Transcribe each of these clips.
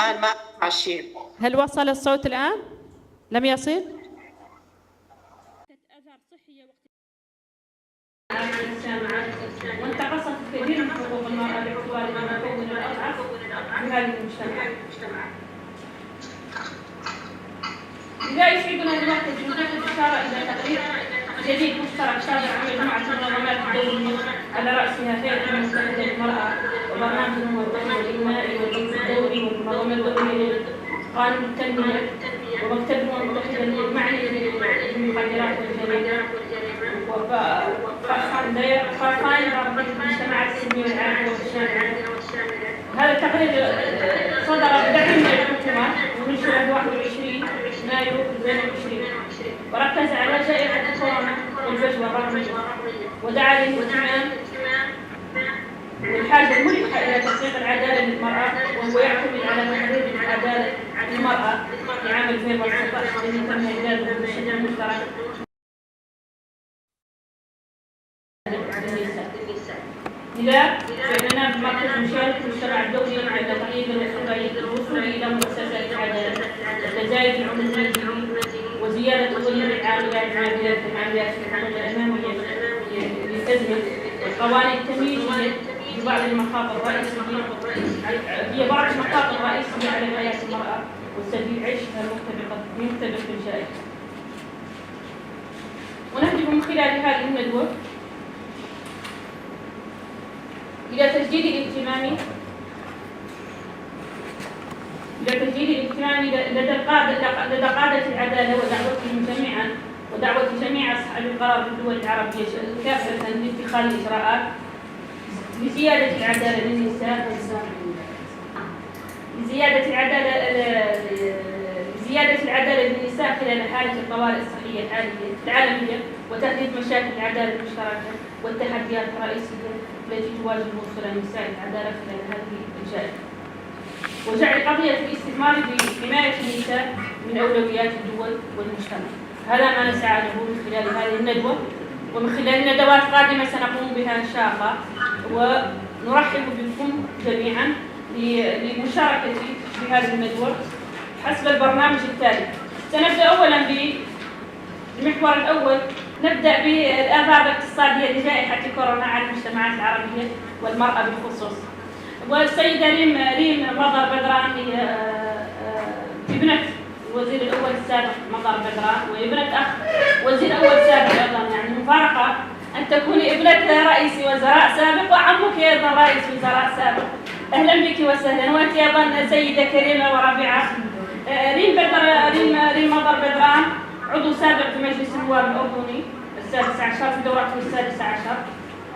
الآن ما ماشيين. هل وصل الصوت الآن؟ لم يصل؟ وانتقصت كثير من حقوق المرأة باعتبار أنها مكون الأضعف في هذه المجتمع. لذا يسعدنا الوقت نجدد الإشارة إلى تقرير جديد مشترك صادر عن مجموعة المنظمات الدولية على رأسها هيئة المتحدة للمرأة وبرنامج الوطني والإنمائي والبنك الدولي والمنظمة الدولية لقانون التنمية ومكتب الأمم المتحدة المعني بالمخدرات والجريمة وفرقان رابطة المجتمعات السلمية والعامة والشاملة. هذا التقرير صدر بدعم من الحكومة ونشر 21 مايو 2020 وركز على جائحة كورونا والفجوة الرقمية ودعا للاهتمام والحاجة الملحة إلى تحقيق العدالة للمرأة وهو يعتمد على تحرير العدالة للمرأة في عام 2019 الذي تم إعداده بشكل مشترك لذا فإننا بمركز مشاركة المجتمع الدولي على تقييد الوصول إلى مؤسسات العدالة وتزايد العمر المادي وزيادة تطوير العاملات في الحقوق الأمامية للأزمة والقوانين التمييزية بعض المخاطر الرئيسية على حياة المرأة وسبيل عيشها المختبئ في الجائحة. ونهدف من خلال هذه الندوة إلى تجديد الاهتمام لدى قادة العدالة ودعوة جميع أصحاب القرار في الدول العربية كافة لاتخاذ الإجراءات لزيادة العدالة للنساء خلال حالة الطوارئ الصحية العالمية وتهديد مشاكل العدالة المشتركة والتحديات الرئيسية التي تواجه مشكلة النساء العدالة خلال هذه الجائحة، وجعل قضية الاستثمار بحماية النساء من أولويات الدول والمجتمع. هذا ما نسعى له من خلال هذه الندوة، ومن خلال ندوات قادمة سنقوم بها إن شاء الله. ونرحب بكم جميعا لمشاركتي في هذه الندوة حسب البرنامج التالي. سنبدأ أولا بالمحور الأول، نبدأ بالآثار الاقتصادية لجائحة كورونا على المجتمعات العربية والمرأة بالخصوص. والسيدة ريم مطر بدران هي ابنة الوزير الأول السابق مطر بدران وابنة أخ وزير أول سابق أيضا، يعني مفارقة أن تكوني ابنة رئيس وزراء سابق وعمك أيضا رئيس وزراء سابق. أهلا بك وسهلا. وأنت أيضا سيدة كريمة ورفيعة. ريم مطر بدران عضو سابق في مجلس النواب الأردني السادس عشر في دورته السادسة عشر،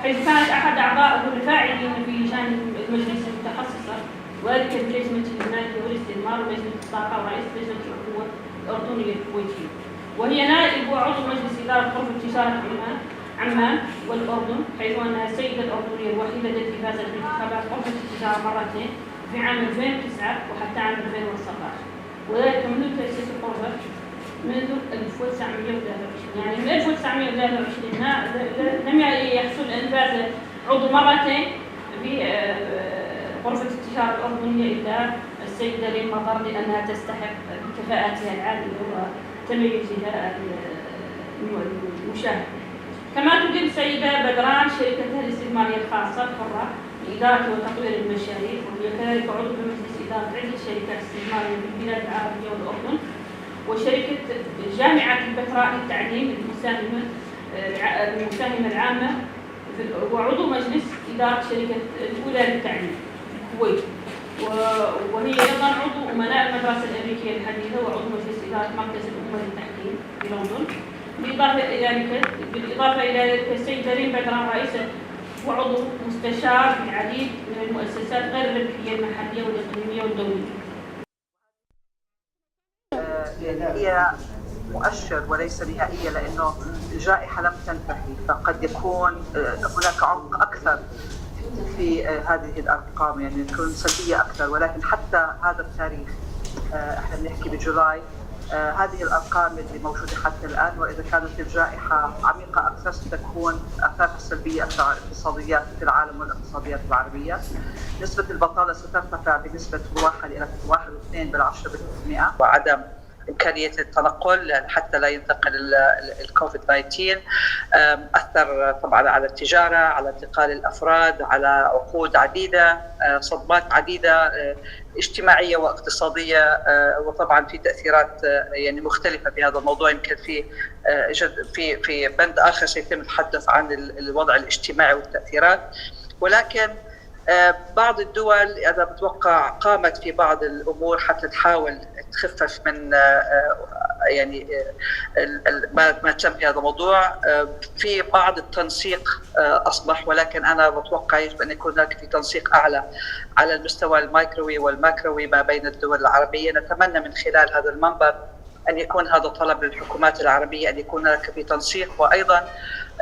حيث كانت أحد أعضائه الفاعلين في لجان المجلس المتخصصة وذلك في لجنة المالية والاستثمار ولجنة الطاقة ورئيس لجنة القوة الأردنية الكويتية، وهي نائب وعضو مجلس إدارة غرفة تجارة عمان والأردن، حيث أنها السيدة الأردنية الوحيدة التي فازت بانتخابات غرفة التجارة مرتين في عام 2009 وحتى عام 2019، وذلك منذ تأسيس الغرفة منذ 1923. يعني من 1923 لم يحصل أن فاز عضو مرتين في غرفة التجارة الأردنية إلا السيدة ريم مطر، لأنها تستحق بكفاءاتها العالية وتميزها المشاهد. كما تدير السيدة بدران شركتها الاستثمارية الخاصة الحرة لإدارة وتطوير المشاريع، وهي كذلك عضو في مجلس إدارة عدة شركات استثمارية في البلاد العربية والأردن، وشركة جامعة البتراء للتعليم المساهمة العامة، وعضو مجلس إدارة شركة الأولى للتعليم في الكويت، وهي أيضا عضو أمناء المدرسة الأمريكية الحديثة وعضو مجلس إدارة مركز الأمة للتحكيم في لندن. بالإضافة إلى ذلك السيدة ريم بدران رئيسة وعضو مستشار في العديد من المؤسسات غير الربحية المحلية والإقليمية والدولية. هي مؤشر وليس نهائية، لأنه الجائحة لم تنتهي، فقد يكون هناك عمق أكثر في هذه الأرقام، يعني تكون سلبية أكثر. ولكن حتى هذا التاريخ احنا بنحكي بجولاي، هذه الأرقام اللي موجودة حتى الآن، وإذا كانت الجائحة عميقة أكثر ستكون آثارها السلبية أكثر على الاقتصاديات في العالم والاقتصاديات العربية. نسبة البطالة سترتفع بنسبة 1 إلى 1.2%، وعدم إمكانية التنقل حتى لا ينتقل الكوفيد 19 أثر طبعا على التجارة، على انتقال الأفراد، على عقود عديدة، صدمات عديدة اجتماعية واقتصادية، وطبعا في تأثيرات يعني مختلفة في هذا الموضوع. يمكن في بند آخر سيتم التحدث عن الوضع الاجتماعي والتأثيرات، ولكن بعض الدول أنا بتوقع قامت في بعض الأمور حتى تحاول تخفف من يعني ما تم في هذا الموضوع. في بعض التنسيق أصبح، ولكن أنا بتوقع يجب أن يكون هناك في تنسيق أعلى على المستوى المايكروي والماكروي ما بين الدول العربية. نتمنى من خلال هذا المنبر أن يكون هذا طلب للحكومات العربية، أن يكون هناك في تنسيق. وأيضا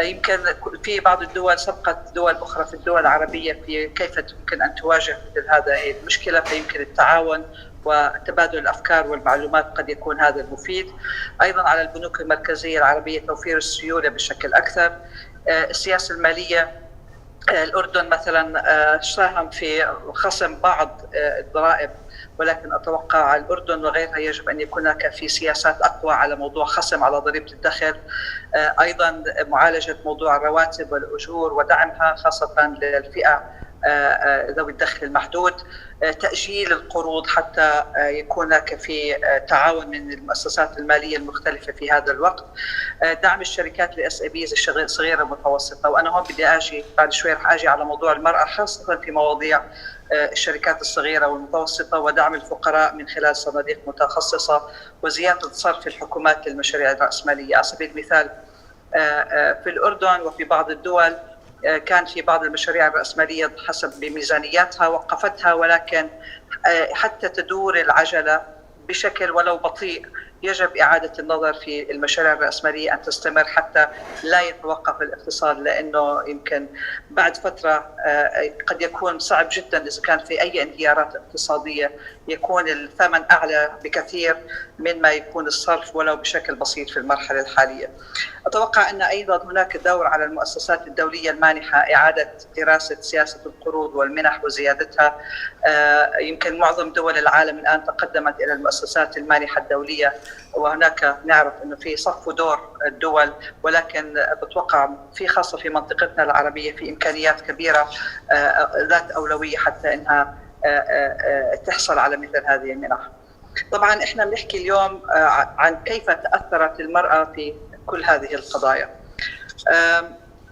يمكن في بعض الدول سبقت دول أخرى في الدول العربية في كيف يمكن أن تواجه مثل هذه المشكلة، فيمكن التعاون وتبادل الأفكار والمعلومات قد يكون هذا المفيد. أيضا على البنوك المركزية العربية توفير السيولة بشكل أكثر. السياسة المالية، الأردن مثلا ساهم في خصم بعض الضرائب، ولكن أتوقع الأردن وغيرها يجب أن يكون هناك في سياسات أقوى على موضوع خصم على ضريبة الدخل. أيضا معالجة موضوع الرواتب والأجور ودعمها خاصة للفئة ذوي الدخل المحدود. تأجيل القروض حتى يكون هناك في تعاون من المؤسسات المالية المختلفة في هذا الوقت. دعم الشركات الSMEs الصغيرة والمتوسطة. وأنا هون بدي أجي بعد شوي رح أجي على موضوع المرأة، خاصة في مواضيع الشركات الصغيرة والمتوسطة، ودعم الفقراء من خلال صناديق متخصصة، وزيادة صرف الحكومات للمشاريع الرأسمالية. على سبيل المثال في الأردن وفي بعض الدول كان في بعض المشاريع الرأسمالية حسب بميزانياتها وقفتها، ولكن حتى تدور العجلة بشكل ولو بطيء يجب إعادة النظر في المشاريع الرأسمالية أن تستمر حتى لا يتوقف الاقتصاد، لأنه يمكن بعد فترة قد يكون صعب جدا إذا كان في أي انهيارات اقتصادية يكون الثمن أعلى بكثير مما يكون الصرف ولو بشكل بسيط في المرحلة الحالية. أتوقع أن أيضا هناك دور على المؤسسات الدولية المانحة إعادة دراسة سياسة القروض والمنح وزيادتها. يمكن معظم دول العالم الآن تقدمت إلى المؤسسات المانحة الدولية، وهناك نعرف أنه في صف دور الدول، ولكن بتوقع في خاصة في منطقتنا العربية في إمكانيات كبيرة ذات أولوية حتى أنها تحصل على مثل هذه المنح. طبعا إحنا بنحكي اليوم عن كيف تأثرت المرأة في كل هذه القضايا.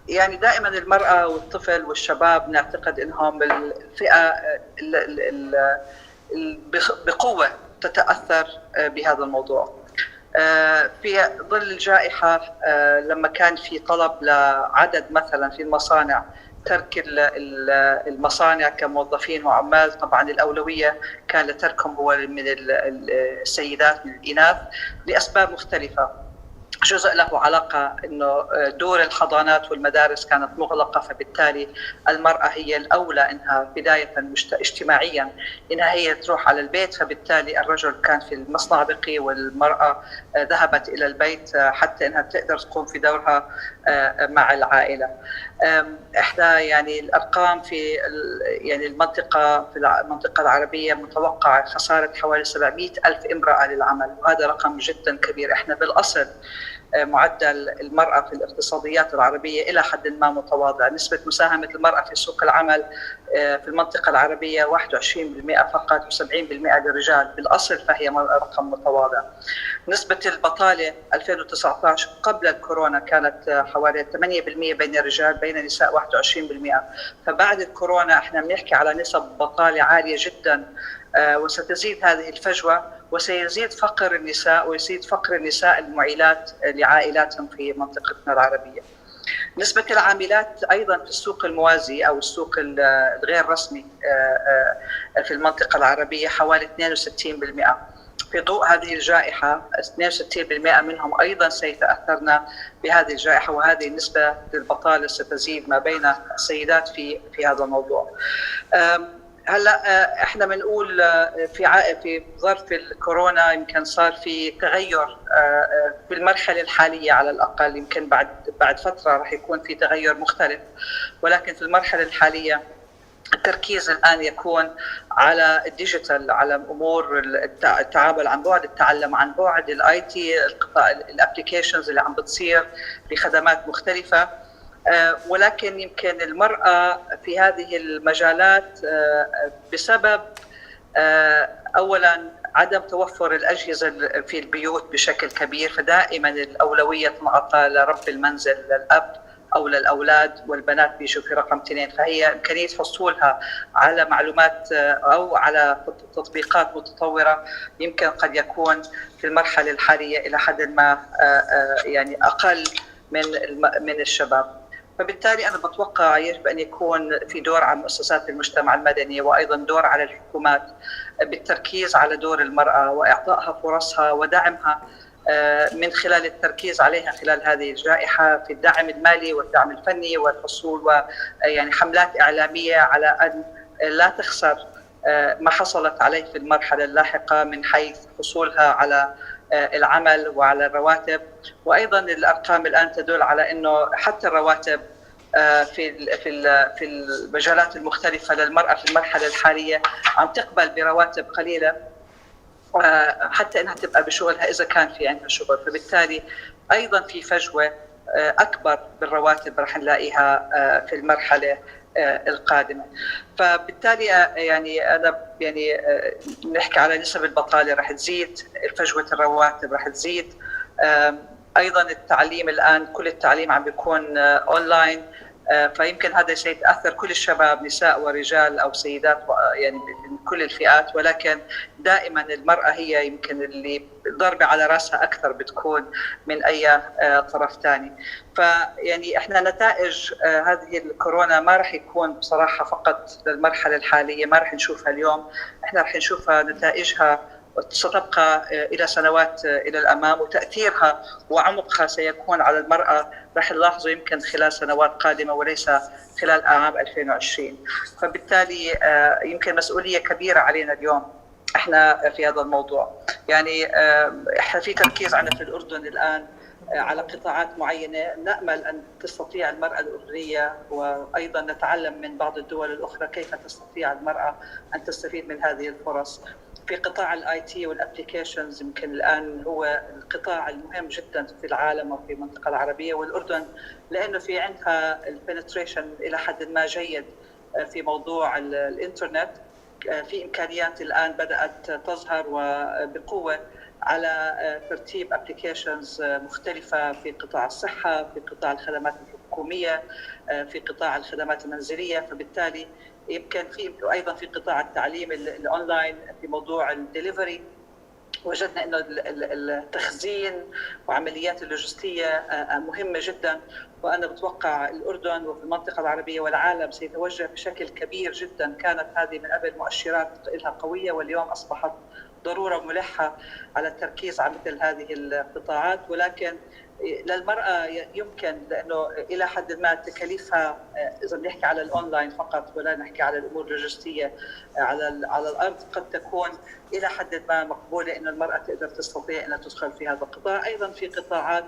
يعني دائما المرأة والطفل والشباب نعتقد أنهم الفئة بقوة تتأثر بهذا الموضوع. في ظل الجائحة لما كان في طلب لعدد مثلا في المصانع ترك المصانع كموظفين وعمال، طبعا الأولوية كان لتركهم هو من السيدات من الإناث لأسباب مختلفة. جزء له علاقة أنه دور الحضانات والمدارس كانت مغلقة، فبالتالي المرأة هي الأولى إنها بداية اجتماعيا إنها هي تروح على البيت، فبالتالي الرجل كان في المصنع بقي والمرأة ذهبت إلى البيت حتى إنها تقدر تقوم في دورها مع العائلة. إحدى يعني الأرقام في يعني في المنطقة العربية متوقع خسارة حوالي 700,000 امرأة للعمل، وهذا رقم جدا كبير. إحنا بالأصل معدل المرأة في الاقتصاديات العربية إلى حد ما متواضع. نسبة مساهمة المرأة في سوق العمل في المنطقة العربية 21% فقط، و70% للرجال. بالأصل فهي رقم متواضع. نسبة البطالة 2019 قبل الكورونا كانت حوالي 8% بين الرجال، بين النساء 21%. فبعد الكورونا احنا بنحكي على نسب بطالة عالية جدا، وستزيد هذه الفجوة وسيزيد فقر النساء ويزيد فقر النساء المعيلات لعائلاتهم في منطقتنا العربية. نسبة العاملات أيضا في السوق الموازي أو السوق الغير رسمي في المنطقة العربية حوالي 62%. في ضوء هذه الجائحة 62% منهم أيضا سيتأثرن بهذه الجائحة، وهذه النسبة للبطالة ستزيد ما بين السيدات في هذا الموضوع. هلا احنا بنقول في ظرف الكورونا يمكن صار في تغير في المرحله الحاليه على الاقل، يمكن بعد فتره راح يكون في تغير مختلف، ولكن في المرحله الحاليه التركيز الآن يكون على الديجيتال، على أمور التعامل عن بعد، التعلم عن بعد، الاي تي، الابليكيشنز اللي عم بتصير لخدمات مختلفة. ولكن يمكن المرأة في هذه المجالات بسبب أولاً عدم توفر الأجهزة في البيوت بشكل كبير، فدائماً الأولوية تنعطى لرب المنزل، للأب أو للأولاد، والبنات بيجوا في رقم 2. فهي إمكانية حصولها على معلومات أو على تطبيقات متطورة يمكن قد يكون في المرحلة الحالية إلى حد ما يعني أقل من الشباب. فبالتالي أنا بتوقع يجب أن يكون في دور على مؤسسات المجتمع المدني، وأيضا دور على الحكومات بالتركيز على دور المرأة وإعطائها فرصها ودعمها من خلال التركيز عليها خلال هذه الجائحة في الدعم المالي والدعم الفني والحصول ويعني حملات إعلامية على أن لا تخسر ما حصلت عليه في المرحلة اللاحقة من حيث حصولها على العمل وعلى الرواتب. وأيضا الأرقام الآن تدل على أنه حتى الرواتب في المجالات المختلفة للمرأة في المرحلة الحالية عم تقبل برواتب قليلة حتى أنها تبقى بشغلها إذا كان في عندها شغل. فبالتالي أيضا في فجوة أكبر بالرواتب رح نلاقيها في المرحلة القادمة. فبالتالي يعني أنا يعني نحكي على نسب البطالة رح تزيد، فجوة الرواتب رح تزيد، أيضا التعليم الآن كل التعليم عم بيكون أونلاين، فيمكن هذا سيتأثر كل الشباب نساء ورجال أو سيدات يعني من كل الفئات، ولكن دائما المرأة هي يمكن اللي ضربة على رأسها أكثر بتكون من أي طرف ثاني. فيعني إحنا نتائج هذه الكورونا ما رح يكون بصراحة فقط للمرحلة الحالية، ما رح نشوفها اليوم، إحنا رح نشوفها نتائجها ستبقى إلى سنوات إلى الأمام، وتأثيرها وعمقها سيكون على المرأة رح نلاحظه يمكن خلال سنوات قادمة وليس خلال عام 2020. فبالتالي يمكن مسؤولية كبيرة علينا اليوم احنا في هذا الموضوع. يعني احنا في تركيز عندنا في الأردن الآن على قطاعات معينة نأمل أن تستطيع المرأة الأردنية، وأيضا نتعلم من بعض الدول الأخرى كيف تستطيع المرأة أن تستفيد من هذه الفرص. في قطاع الاي تي والابليكيشنز يمكن الان هو القطاع المهم جدا في العالم وفي المنطقه العربيه، والاردن لانه في عندها البنتريشن الى حد ما جيد في موضوع الانترنت، في امكانيات الان بدات تظهر وبقوه على ترتيب ابليكيشنز مختلفه في قطاع الصحه، في قطاع الخدمات الحكوميه، في قطاع الخدمات المنزليه. فبالتالي يمكن في ايضا في قطاع التعليم الاونلاين في موضوع الدليفري وجدنا انه التخزين وعمليات اللوجستيه مهمه جدا. وانا بتوقع الاردن وفي المنطقه العربيه والعالم سيتوجه بشكل كبير جدا. كانت هذه من قبل مؤشرات لها قويه، واليوم اصبحت ضروره ملحه على التركيز على مثل هذه القطاعات. ولكن للمرأة يمكن لأنه إلى حد ما تكاليفها إذا بنحكي على الأونلاين فقط ولا نحكي على الأمور اللوجستية على الأرض قد تكون إلى حد ما مقبولة إنه المرأة تقدر تستطيع أن تدخل في هذا القطاع. أيضا في قطاعات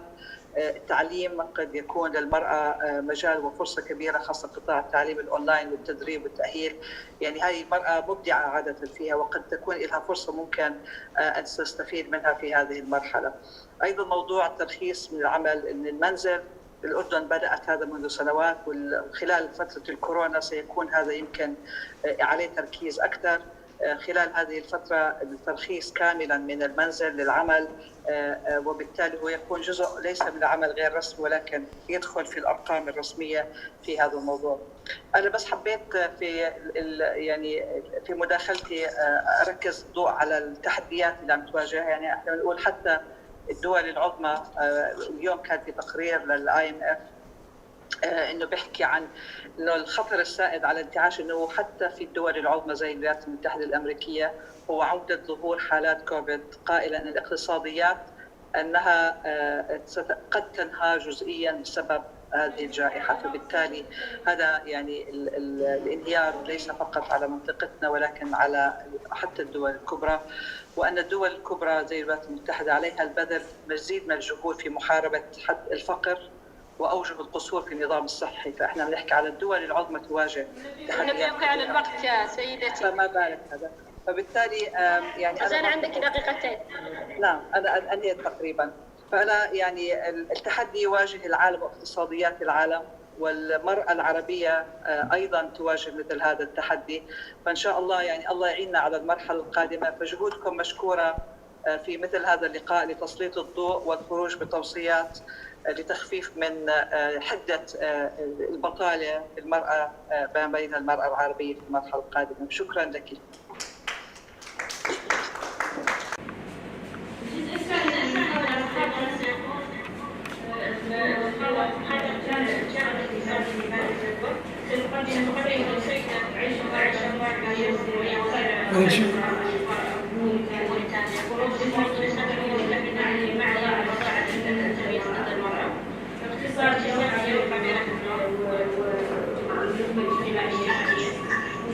التعليم قد يكون للمرأة مجال وفرصة كبيرة، خاصة قطاع التعليم الأونلاين والتدريب والتأهيل. يعني هذه المرأة مبدعة عادة فيها وقد تكون لها فرصة ممكن أن تستفيد منها في هذه المرحلة. أيضا موضوع الترخيص من العمل من المنزل، الأردن بدأت هذا منذ سنوات، وخلال فترة الكورونا سيكون هذا يمكن عليه تركيز أكثر. خلال هذه الفترة الترخيص كاملا من المنزل للعمل، وبالتالي هو يكون جزء ليس من العمل غير رسمي ولكن يدخل في الأرقام الرسمية في هذا الموضوع. أنا بس حبيت في مداخلتي أركز الضوء على التحديات اللي عم تواجهها. يعني احنا بنقول حتى الدول العظمى، اليوم كان في تقرير للIMF انه بيحكي عن انه الخطر السائد على الانتعاش انه حتى في الدول العظمى زي الولايات المتحده الامريكيه هو عوده ظهور حالات كوفيد، قائلا ان الاقتصاديات انها قد تنهار جزئيا بسبب هذه الجائحه. فبالتالي هذا يعني الانهيار ليس فقط على منطقتنا ولكن على حتى الدول الكبرى، وان الدول الكبرى زي الولايات المتحده عليها البذل مزيد من الجهود في محاربه حد الفقر وأوجه القصور في النظام الصحي. فإحنا بنحكي على الدول العظمى تواجه تحديات. نبقى على الوقت يا سيدتي. فما بالك هذا. فبالتالي يعني أنا عندك دقيقتين. نعم أنا أنهيت تقريبا. فأنا يعني التحدي يواجه العالم واقتصاديات العالم، والمرأة العربية أيضا تواجه مثل هذا التحدي. فإن شاء الله يعني الله يعيننا على المرحلة القادمة. فجهودكم مشكورة في مثل هذا اللقاء لتسليط الضوء والخروج بتوصيات لتخفيف من حدة البطالة المرأة ما بين المرأة العربية في المرحلة القادمة. شكرا لك.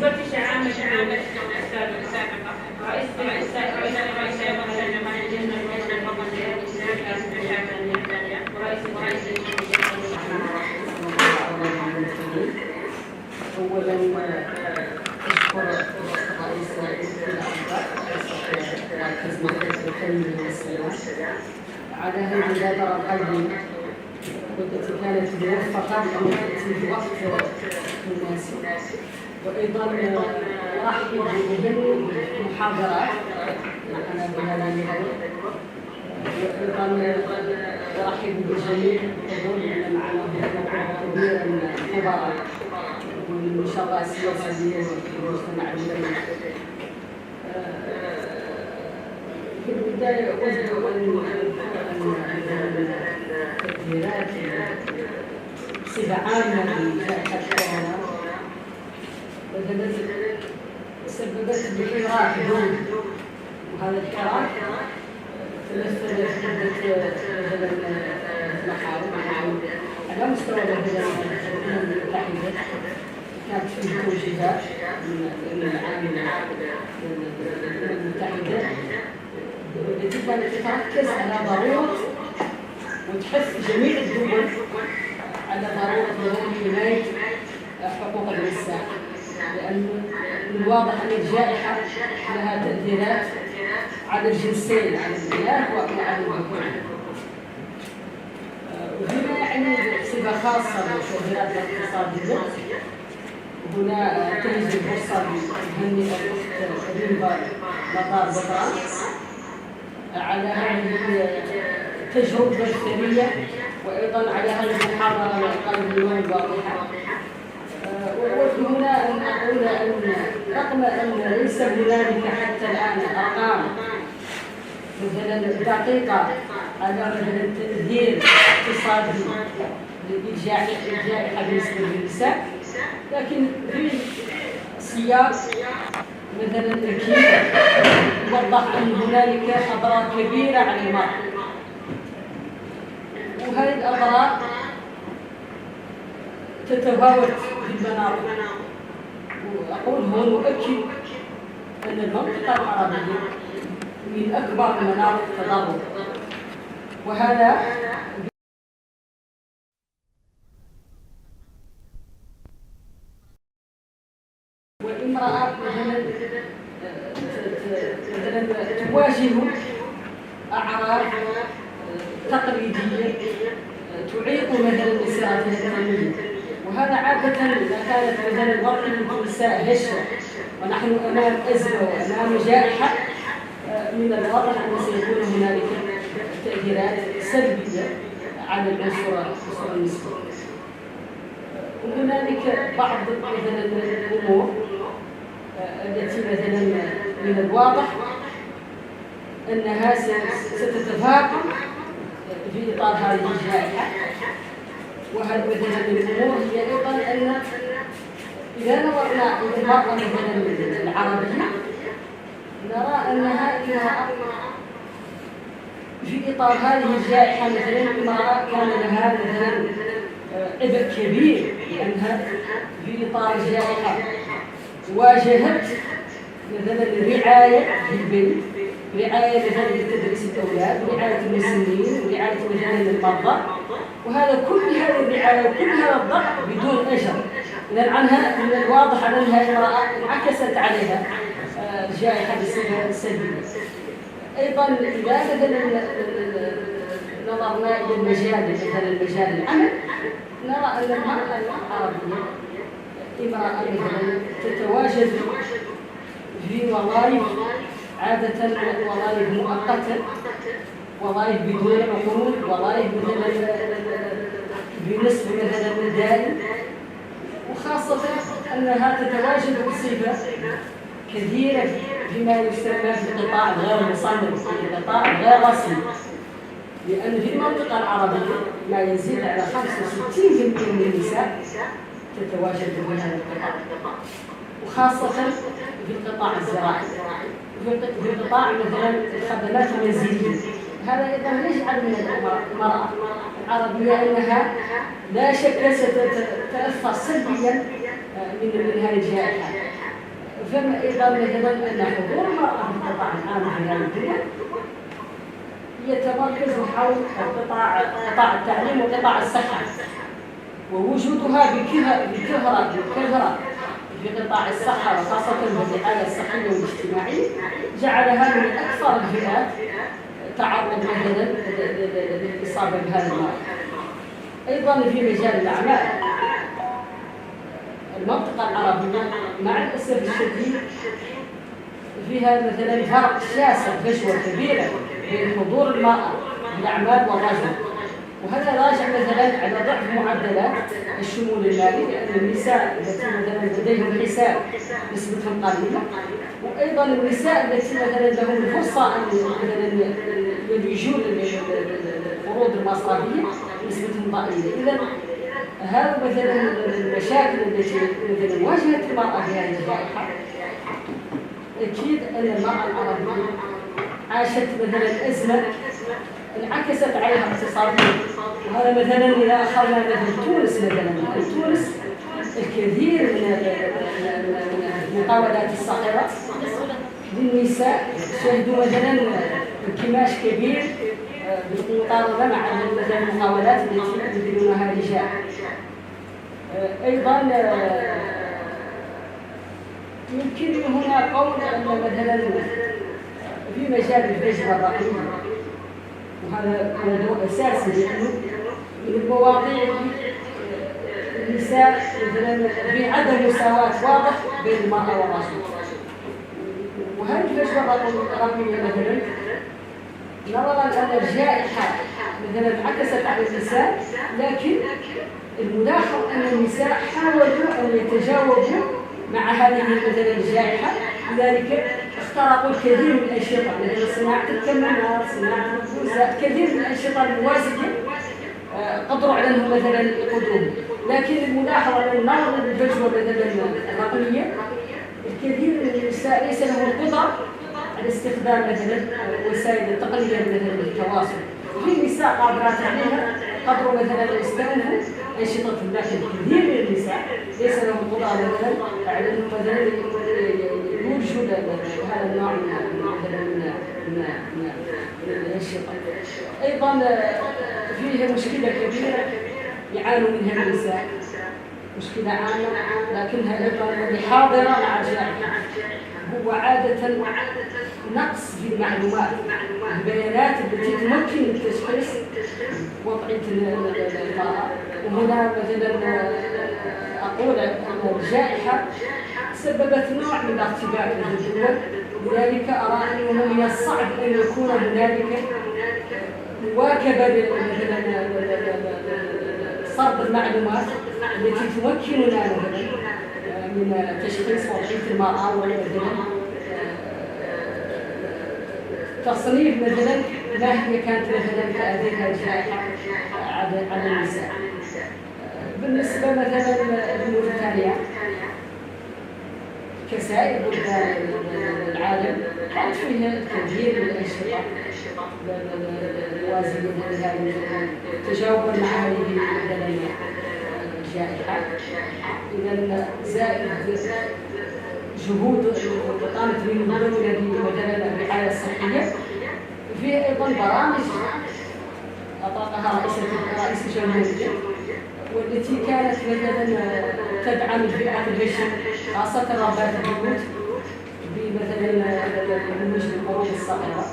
مفتش عام الدولة السابقة رئيس أولاً أشكر رئيس مركز التنمية والسلام على هذه المبادرة القيمة والتي كانت موفقة وتأتي في وقت مناسب. وأيضاً أرحب بجميع المحاضرات معنا بهذا الموضوع، وأيضاً أرحب بجميع الحضور لأن معنا مجموعة كبيرة من الخبراء ومن الشراء السياسيين في المجتمع المدني. في البداية أود أن التأثيرات بصفة عامة لجائحة كورونا سببت بحراك دون، وهذا الحراك تمثل في عدة محاور على مستوى الأمم المتحدة. كانت فيه توجيهات من العامة الأمم المتحدة التي كانت تركز على ضرورة وتحث جميع الدول على ضرورة حماية حقوق الإنسان، لأن من الواضح أن الجائحة لها تأثيرات على الجنسين، على البنات وعلى الذكور. وهنا يعني بصفة خاصة بالتأثيرات الاقتصادية. هنا تنتهز الفرصة لتهنئ الأخت ريمبا مطار بطرس على هذه التجربة الثرية، وأيضا على هذه المحاضرة القيمة الواضحة. وأود هنا أن أقول أن رغم أن ليس هنالك حتى الآن أرقام مثلا دقيقة على مثلا تأثير اقتصادي للجائحة بالنسبة للنساء، لكن في سياق مثلا أكيد يوضح أن هنالك أضرار كبيرة على المرأة، وهذه الأضرار تتفاوت في المناطق. وأقول هون وأكد أن المنطقة العربية من أكبر المناطق تضررا، وهذا وامرأة مثلا تواجه أعراض تقليدية تعيق مثلا مسيرتها التنموية، وهذا عادة إذا كانت مثلا الوضع النساء هشة ونحن أمام أزمة وأمام جائحة، من الواضح أن سيكون هنالك تأثيرات سلبية على العنصر النسوي. وهنالك بعض مثلا الأمور التي مثلا من الواضح أنها ستتفاقم في إطار هذه الجائحة. وهذا مثلا من الأمور هي أيضا أن إذا نظرنا إلى المرأة مثلا العربية نرى أنها امرأة في إطار هذه الجائحة مثلا امرأة كان لها مثلا عبء كبير، لأنها في إطار الجائحة واجهت مثلا الرعاية في البيت رعاية مثلا لتدريس الأولاد، ورعاية المسنين، ورعاية مثلا المرضى، وهذا كل هذه الرعاية وكل هذا الضغط بدون أجر. إذا عنها من الواضح أنها امرأة انعكست عليها الجائحة بصفة سلبية. أيضا إذا مثلا نظرنا إلى المجال مثلا مجال العمل، نرى أن المرأة العربية امرأة مثلا تتواجد في وظائف عادة وظائف مؤقتة، وظائف بدون عقود، وظائف مثلا بنصف مثلا دائم، وخاصة أنها تتواجد بصفة كثيرة فيما يسمى في القطاع غير مصنف، في القطاع غير رسمي، لأن في المنطقة العربية ما يزيد على 65% من النساء تتواجد في هذا القطاع، وخاصة في القطاع الزراعي، في قطاع مثلا الخدمات المنزلية. هذا أيضا يجعل من المرأة العربية أنها لا شك ستتأثر سلبيا من هذه الجائحة. فما أيضا مثلا أن حضور المرأة في القطاع العام في هذه الدول يتمركز حول قطاع التعليم وقطاع الصحة، ووجودها بكثرة في قطاع الصحة وخاصة في الرعاية الصحية والاجتماعية جعلها من أكثر الفئات تعرض مثلا للإصابة بهذا المرض. أيضا في مجال الأعمال المنطقة العربية مع الأسف الشديد فيها مثلا فرق شاسع، فجوة كبيرة بين حضور المرأة في الأعمال والرجل، وهذا راجع مثلا على ضعف معدلات الشمول المالي، لأن النساء التي مثلا لديهم حساب نسبتهم قليلة، وأيضا النساء التي مثلا لهم الفرصة أن مثلا يلجوا للقروض المصرفية نسبتهم ضئيلة. إذا هذا مثلا المشاكل التي مثلا واجهت المرأة في هذه الجائحة. أكيد أن المرأة العربية عاشت مثلا أزمة انعكست عليها اقتصاديا، وهذا مثلا إذا أخذنا مثلا تونس، مثلا تونس الكثير من المقاولات الصغيرة للنساء شهدوا مثلا انكماش كبير بالمقارنة مع مثلا المقاولات التي يديرونها الرجال. أيضا يمكن هنا قول أن مثلا في مجال الهجرة الرقمية، وهذا موضوع أساسي لأنه من المواضيع النساء مثلا في عدم مساواة واضح بين المرأة والرجل، وهذه الهجرة الرقمية مثلا نظرا أن الجائحة مثلا انعكست على النساء، لكن الملاحظ أن النساء حاولوا أن يتجاوبوا مع هذه مثلا الجائحة، لذلك اخترقوا الكثير من الأنشطة مثل صناعة الكمامات، صناعة البوزات، كثير من الأنشطة الموازية قدروا على أنهم مثلا يقودوهم. لكن الملاحظة أن نظرا للفجوة مثلا الرقمية الكثير من النساء ليس لهم القدرة على استخدام مثلا وسائل التقنية مثلا للتواصل، وفي نساء قادرات عليها قدروا مثلا يستأنفوا أنشطتهم، لكن كثير من النساء ليس لهم قدرة مثلا على أنهم مثلا يوجهوا هذا النوع من الأنشطة. أيضا فيه مشكلة كبيرة يعانوا منها النساء، مشكلة عامة لكنها أيضا حاضرة مع الجائحة، هو عادة نقص في المعلومات، البيانات التي تمكن التشخيص وضعية المرأة. وهنا مثلا أقول أن الجائحة سببت نوع من الارتباك للدول، لذلك أرى أنه من الصعب أن يكون هنالك مواكبة مثلا صرف المعلومات التي تمكننا مثلا من تشخيص وضعية المرأة، ومثلا تصنيف مثلا ما هي كانت مثلا تأثيرها الجائحة على النساء. بالنسبة مثلا لموريتانيا كسائر بلدان العالم كانت فيها الكثير من الأنشطة الوازية لهذه تجاوبا مع هذه الجائحة. إذا زائد جهود قامت به الدولة مثلا الرعاية الصحية برامج أطلقها رئيس الجمهورية، والتي كانت مثلا تدعم الفئات الهشة خاصة ربات البيوت بمثلا برنامج القروض الصغيرة،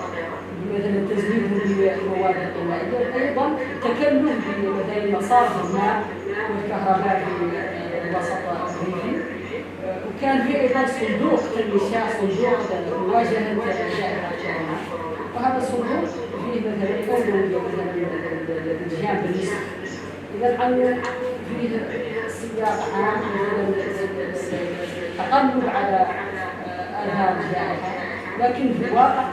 مثلا تزويدهم بالمواد الغذائية، أيضا تكلف بمثلا مصارف الماء والكهرباء في الوسط الريفي. وكان في أيضا صندوق تنمية، صندوق مواجهة جائحة كورونا، وهذا الصندوق فيه مثلا أولوية مثلا للجهات بالنسبة، إذا عن فيه سياق عام مثلا تقلب على آثار الجائحة، لكن في الواقع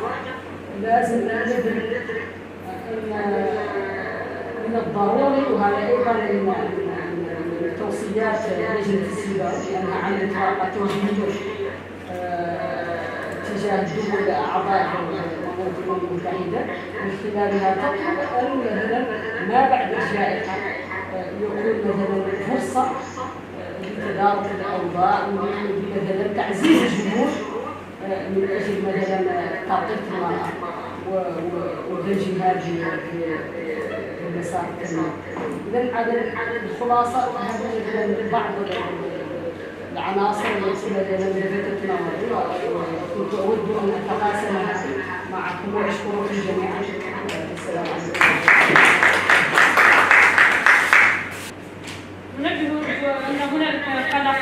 لازم ندرك أن من الضروري، وهذا أيضا من توصيات لجنة السيبر لأنها عملت ورقة توجيهية تجاه الدول أعضاء الأمم المتحدة، من خلالها تطلب أن مثلا ما بعد الجائحة يكون مثلا فرصة لتدارك الأوضاع ومثلا تعزيز الجهود من أجل مثلا ترقية المرأة ودمجها في المسار التنموي. إذا على الخلاصة هذه بعض العناصر التي مثلا لفتت نظري وكنت أود أن أتقاسمها معكم وأشكركم جميعا. السلام عليكم. ننبه أن هناك قلق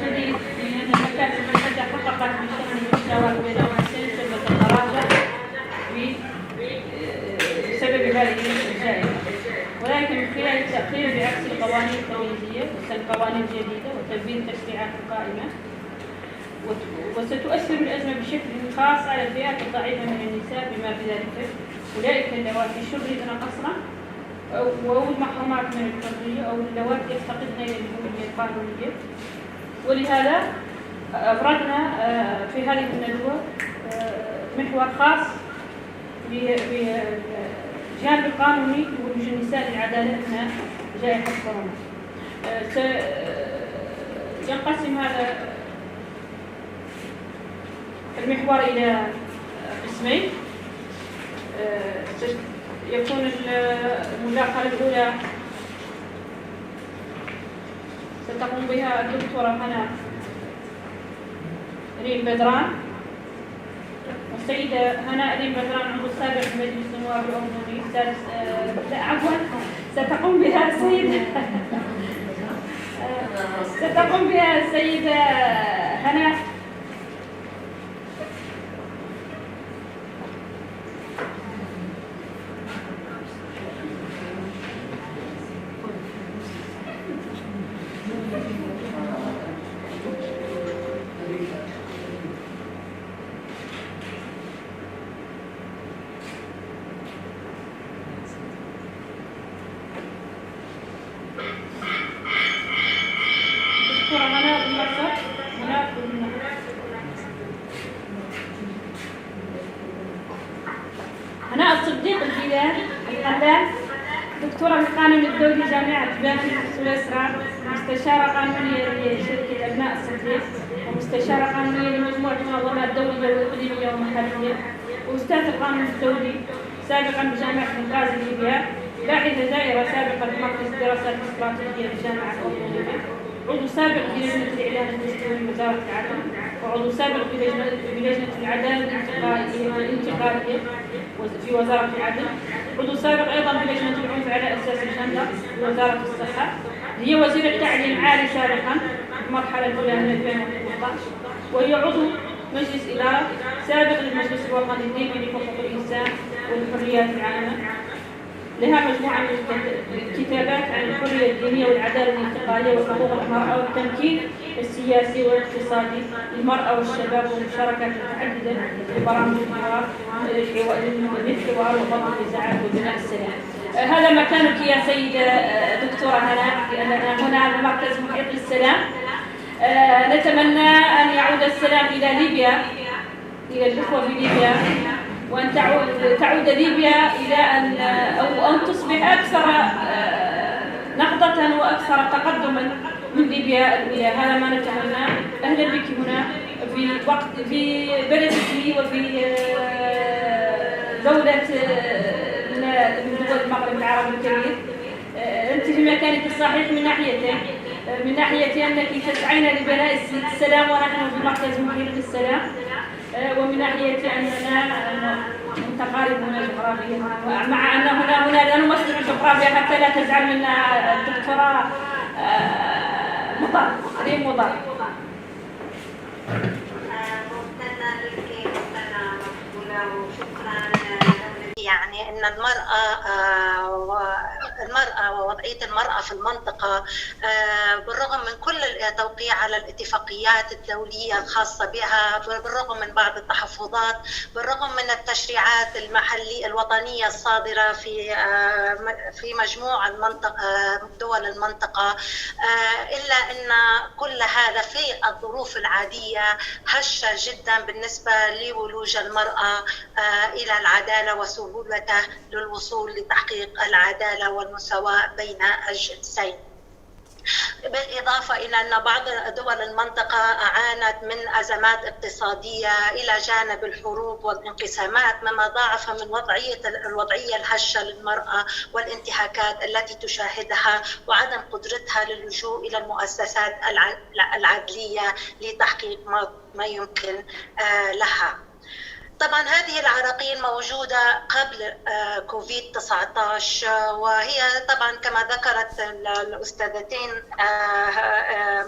شديد من أن المكاتب المحددة حققت من شأن المساواة بين الجنسين ثم تتراجع بسبب هذه الجائحة، ولكن من خلال التأخير بعكس القوانين التمييزية والقوانين الجديدة وتنفيذ التشريعات القائمة، وستؤثر الأزمة بشكل خاص على الفئات الضعيفة من النساء بما في ذلك أولئك اللواتي شردن قصرا أو المحرومات من الحرية أو اللواتي يفتقدن إلى الهوية القانونية. ولهذا أفردنا في هذه الندوة محور خاص بالجانب القانوني لولوج النساء للعدالة أثناء جائحة كورونا. ينقسم هذا المحور إلى قسمين. يكون المداخلة الأولى ستقوم بها الدكتورة هنا ريم بدران، والسيدة هنا ريم بدران عضو سابق في مجلس النواب الأردني. ستقوم بها السيدة هنا هناء الصديق القلال، دكتورة بالقانون الدولي جامعة بافي سويسرا، مستشارة قانونية لشركة أبناء الصديق، ومستشارة قانونية لمجموعة منظمات دولية وإقليمية ومحلية، وأستاذ القانون الدولي سابقا بجامعة بنغازي ليبيا، باحثة زائرة سابقا بمركز الدراسات الاستراتيجية بجامعة أوروبية، عضو سابق في لجنة الإعلان الدستوري وزارة العدل، وعضو سابق في لجنة العدالة الانتقالية في وزارة العدل، عضو سابق أيضا في لجنة العنف على أساس الجندر في وزارة الصحة. هي وزيرة التعليم العالي سابقا في المرحلة الأولى من 2018، وهي عضو مجلس إدارة سابق للمجلس الوطني الليبي لحقوق الإنسان والحريات العامة. لها مجموعة من الكتابات عن الحرية الدينية والعدالة الانتقالية وحقوق المرأة والتمكين السياسي والاقتصادي للمرأة والشباب والمشاركات المتعددة في برامج الحوار وضبط النزاعات وبناء السلام. هذا مكانك يا سيدة دكتورة هناء، لأننا هنا بمركز محيط للسلام. نتمنى أن يعود السلام إلى ليبيا، إلى الإخوة في ليبيا، وأن تعود ليبيا إلى أن تصبح أكثر نهضة وأكثر تقدما من ليبيا الأولى. هذا ما نتمنى. أهلا بك هنا في بلدك وفي دولة العربي الكبير. أنت في مكانك الصحيح من ناحيتين، من ناحية أنك تسعين لبناء السلام ونحن في مركز محيط السلام، ومن ناحية أننا متقاربون جغرافيا، مع أن هنا لا نمثل الجغرافيا حتى لا تزعل منا الدكتورة ريم مضر. يعني أن المرأة ووضعية المرأة في المنطقة بالرغم من كل التوقيع على الاتفاقيات الدولية الخاصة بها، بالرغم من بعض التحفظات، بالرغم من التشريعات المحلية الوطنية الصادرة في مجموع دول المنطقة، إلا أن كل هذا في الظروف العادية هشة جدا بالنسبة لولوج المرأة إلى العدالة وسهولته للوصول لتحقيق العدالة والمساواة بين الجنسين. بالإضافة إلى أن بعض دول المنطقة عانت من أزمات اقتصادية إلى جانب الحروب والانقسامات، مما ضاعف من الوضعية الهشة للمرأة والانتهاكات التي تشاهدها وعدم قدرتها للجوء إلى المؤسسات العدلية لتحقيق ما يمكن لها. طبعا هذه العراقيل موجودة قبل كوفيد-19، وهي طبعا كما ذكرت الأستاذتين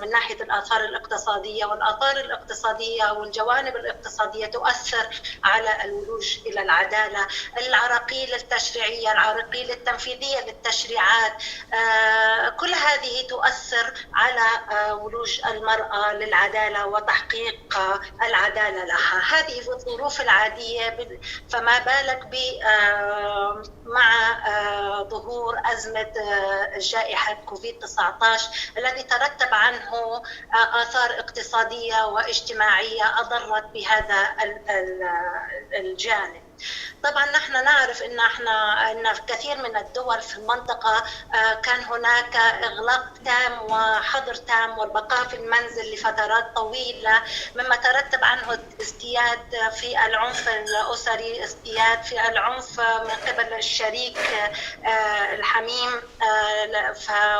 من ناحية الآثار الاقتصادية، والآثار الاقتصادية والجوانب الاقتصادية تؤثر على الولوج إلى العدالة. العراقيل التشريعية، العراقيل التنفيذية للتشريعات، كل هذه تؤثر على ولوج المرأة للعدالة وتحقيق العدالة لها. هذه في الظروف العادية، فما بالك مع ظهور أزمة جائحة كوفيد-19 الذي ترتب عنه آثار اقتصادية واجتماعية أضرت بهذا الجانب. طبعا نحن نعرف ان في كثير من الدول في المنطقه كان هناك اغلاق تام وحظر تام والبقاء في المنزل لفترات طويله، مما ترتب عنه ازدياد في العنف الاسري، ازدياد في العنف من قبل الشريك الحميم،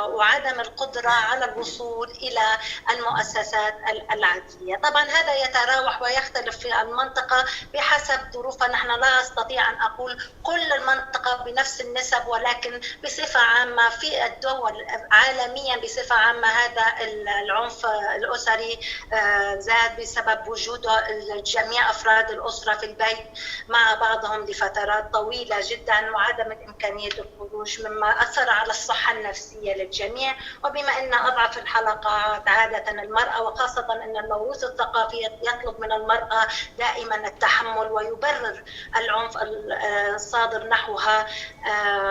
وعدم القدره على الوصول الى المؤسسات العدليه. طبعا هذا يتراوح ويختلف في المنطقه بحسب ظروفها. نحن لا أستطيع أن أقول كل المنطقة بنفس النسب، ولكن بصفة عامة في الدول عالميا بصفة عامة هذا العنف الأسري زاد بسبب وجود جميع أفراد الأسرة في البيت مع بعضهم لفترات طويلة جدا وعدم إمكانية الخروج، مما أثر على الصحة النفسية للجميع. وبما أن أضعف الحلقات عادة المرأة، وخاصة أن الموروث الثقافي يطلب من المرأة دائما التحمل ويبرر العنف الصادر نحوها،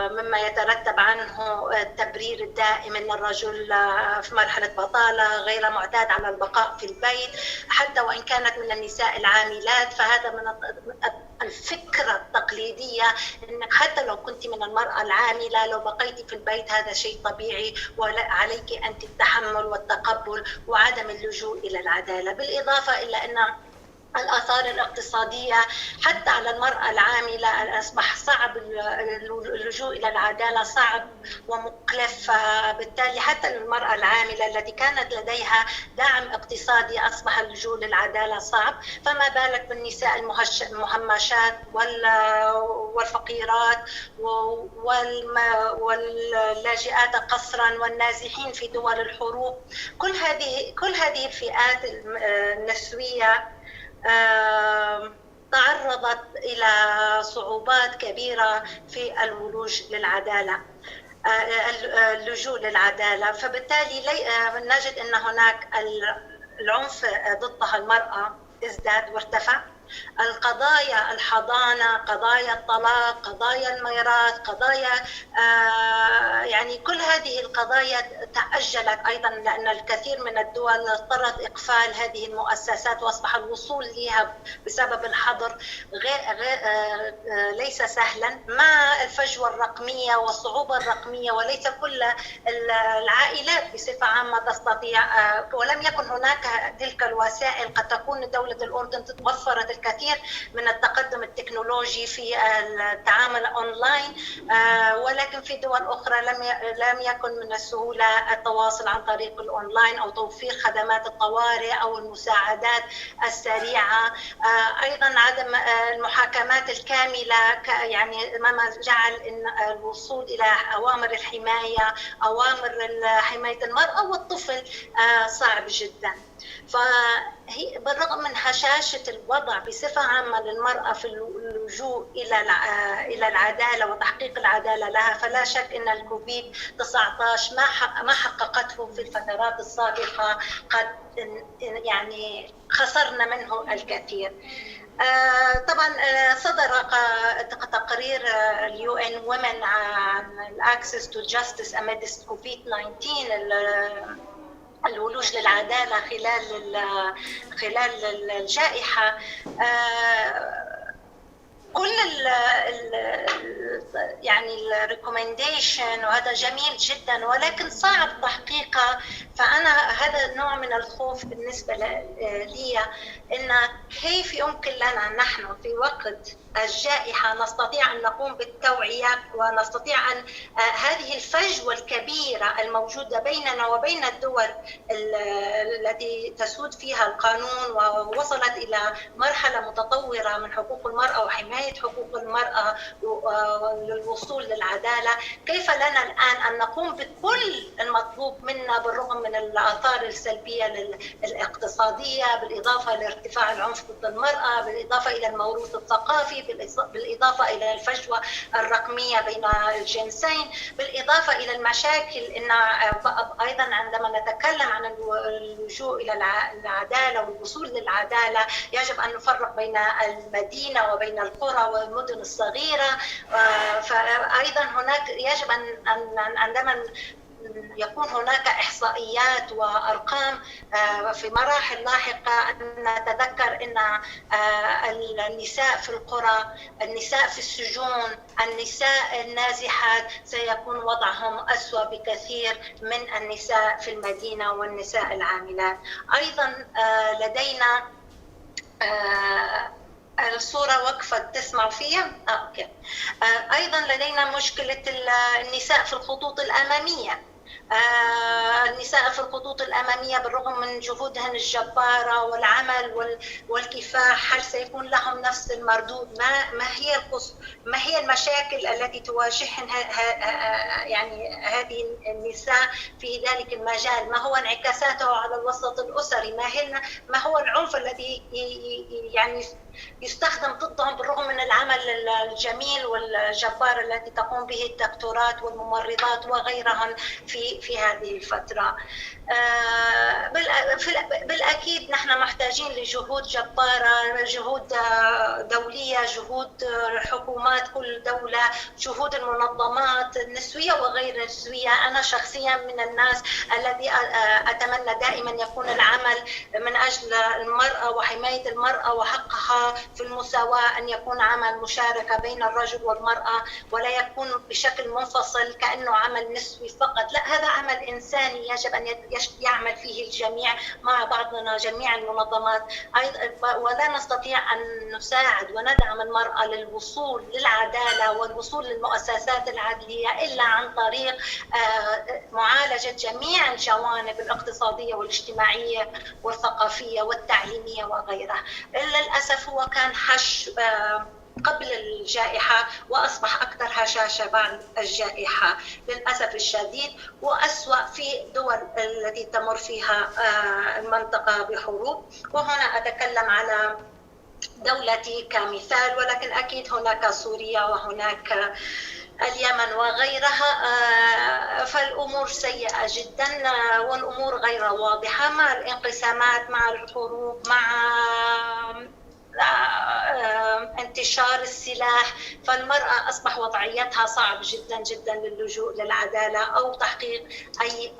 مما يترتب عنه التبرير الدائم ان الرجل في مرحله بطاله غير معتاد على البقاء في البيت، حتى وان كانت من النساء العاملات. فهذا من الفكره التقليديه انك حتى لو كنت من المراه العامله لو بقيتي في البيت هذا شيء طبيعي وعليك انت التحمل والتقبل وعدم اللجوء الى العداله. بالاضافه الى ان الآثار الاقتصادية حتى على المرأة العاملة أصبح صعب اللجوء إلى العدالة، صعب ومكلف. بالتالي حتى المرأة العاملة التي كانت لديها دعم اقتصادي أصبح اللجوء للعدالة صعب، فما بالك بالنساء المهمشات والفقيرات واللاجئات قسرا والنازحين في دول الحروب. كل هذه الفئات النسوية تعرضت إلى صعوبات كبيرة في اللجوء للعدالة. فبالتالي نجد أن هناك العنف ضدها المرأة ازداد وارتفع. القضايا الحضانة، قضايا الطلاق، قضايا الميراث، قضايا يعني كل هذه القضايا تأجلت أيضا لأن الكثير من الدول اضطرت إقفال هذه المؤسسات وأصبح الوصول لها بسبب الحظر وليس سهلا مع الفجوة الرقمية والصعوبة الرقمية، وليس كل العائلات بصفة عامة تستطيع، ولم يكن هناك تلك الوسائل. قد تكون دولة الأردن وفرت الكثير من التقدم التكنولوجي في التعامل أونلاين، ولكن في دول أخرى لم يكن من السهولة التواصل عن طريق الأونلاين أو توفير خدمات الطوارئ أو المساعدات السريعة. أيضا عدم المحاكمات الكاملة، يعني ما جعل إن الوصول إلى أوامر الحماية، أوامر حماية المرأة والطفل صعب جدا. فهي بالرغم من هشاشة الوضع بصفة عامة للمرأة في اللجوء إلى العدالة وتحقيق العدالة لها، فلا شك أن الكوفيد 19 ما حققته في الفترات السابقة قد يعني خسرنا منه الكثير. طبعا صدر تقرير الUN Women عن Access to Justice Amidst COVID-19، الولوج للعدالة خلال الجائحة. كل يعني الريكومنديشن وهذا جميل جدا، ولكن صعب تحقيقها. فأنا هذا نوع من الخوف بالنسبة لي، إن كيف يمكن لنا نحن في وقت الجائحة نستطيع أن نقوم بالتوعية، ونستطيع أن هذه الفجوة الكبيرة الموجودة بيننا وبين الدول التي تسود فيها القانون ووصلت إلى مرحلة متطورة من حقوق المرأة وحماية حقوق المرأة للوصول للعدالة، كيف لنا الآن أن نقوم بكل المطلوب منا بالرغم من الآثار السلبية الاقتصادية، بالإضافة لارتفاع العنف ضد المرأة، بالإضافة إلى الموروث الثقافي، بالإضافة إلى الفجوة الرقمية بين الجنسين، بالإضافة إلى المشاكل. إن أيضا عندما نتكلم عن اللجوء إلى العدالة والوصول للعدالة، يجب أن نفرق بين المدينة وبين القرى والمدن الصغيرة. فأيضا هناك يجب أن عندما يكون هناك إحصائيات وأرقام في مراحل لاحقة أن نتذكر أن النساء في القرى، النساء في السجون، النساء النازحات سيكون وضعهم أسوأ بكثير من النساء في المدينة والنساء العاملات. أيضا لدينا الصورة وقفت، تسمعوا فيها؟ أوكي. أيضا لدينا مشكلة النساء في الخطوط الأمامية. النساء في الخطوط الأمامية بالرغم من جهودهن الجبارة والعمل والكفاح، هل سيكون لهم نفس المردود؟ ما هي المشاكل التي تواجهن يعني هذه النساء في ذلك المجال؟ ما هو انعكاساته على الوسط الأسري؟ ما هو العنف الذي يعني يستخدم ضدهم بالرغم من العمل الجميل والجبار التي تقوم به الدكتورات والممرضات وغيرهم في هذه الفترة؟ بالأكيد نحن محتاجين لجهود جبارة، جهود دولية، جهود حكومات كل دولة، جهود المنظمات النسوية وغير النسوية. أنا شخصيا من الناس الذي أتمنى دائما يكون العمل من أجل المرأة وحماية المرأة وحقها في المساواة، أن يكون عمل مشاركة بين الرجل والمرأة، ولا يكون بشكل منفصل كأنه عمل نسوي فقط. لا، هذا عمل إنساني يجب أن يعمل فيه الجميع مع بعضنا، جميع المنظمات. ولا نستطيع أن نساعد وندعم المرأة للوصول للعدالة والوصول للمؤسسات العدلية إلا عن طريق معالجة جميع الجوانب الاقتصادية والاجتماعية والثقافية والتعليمية وغيرها. للأسف هو كان حش قبل الجائحة وأصبح أكثر هشاشة بعد الجائحة للأسف الشديد، وأسوأ في دول التي تمر فيها المنطقة بحروب. وهنا أتكلم على دولتي كمثال، ولكن أكيد هناك سوريا وهناك اليمن وغيرها. فالأمور سيئة جدا والأمور غير واضحة، مع الانقسامات، مع الحروب، مع انتشار السلاح، فالمرأة أصبح وضعيتها صعب جدا جدا للجوء للعدالة أو تحقيق أي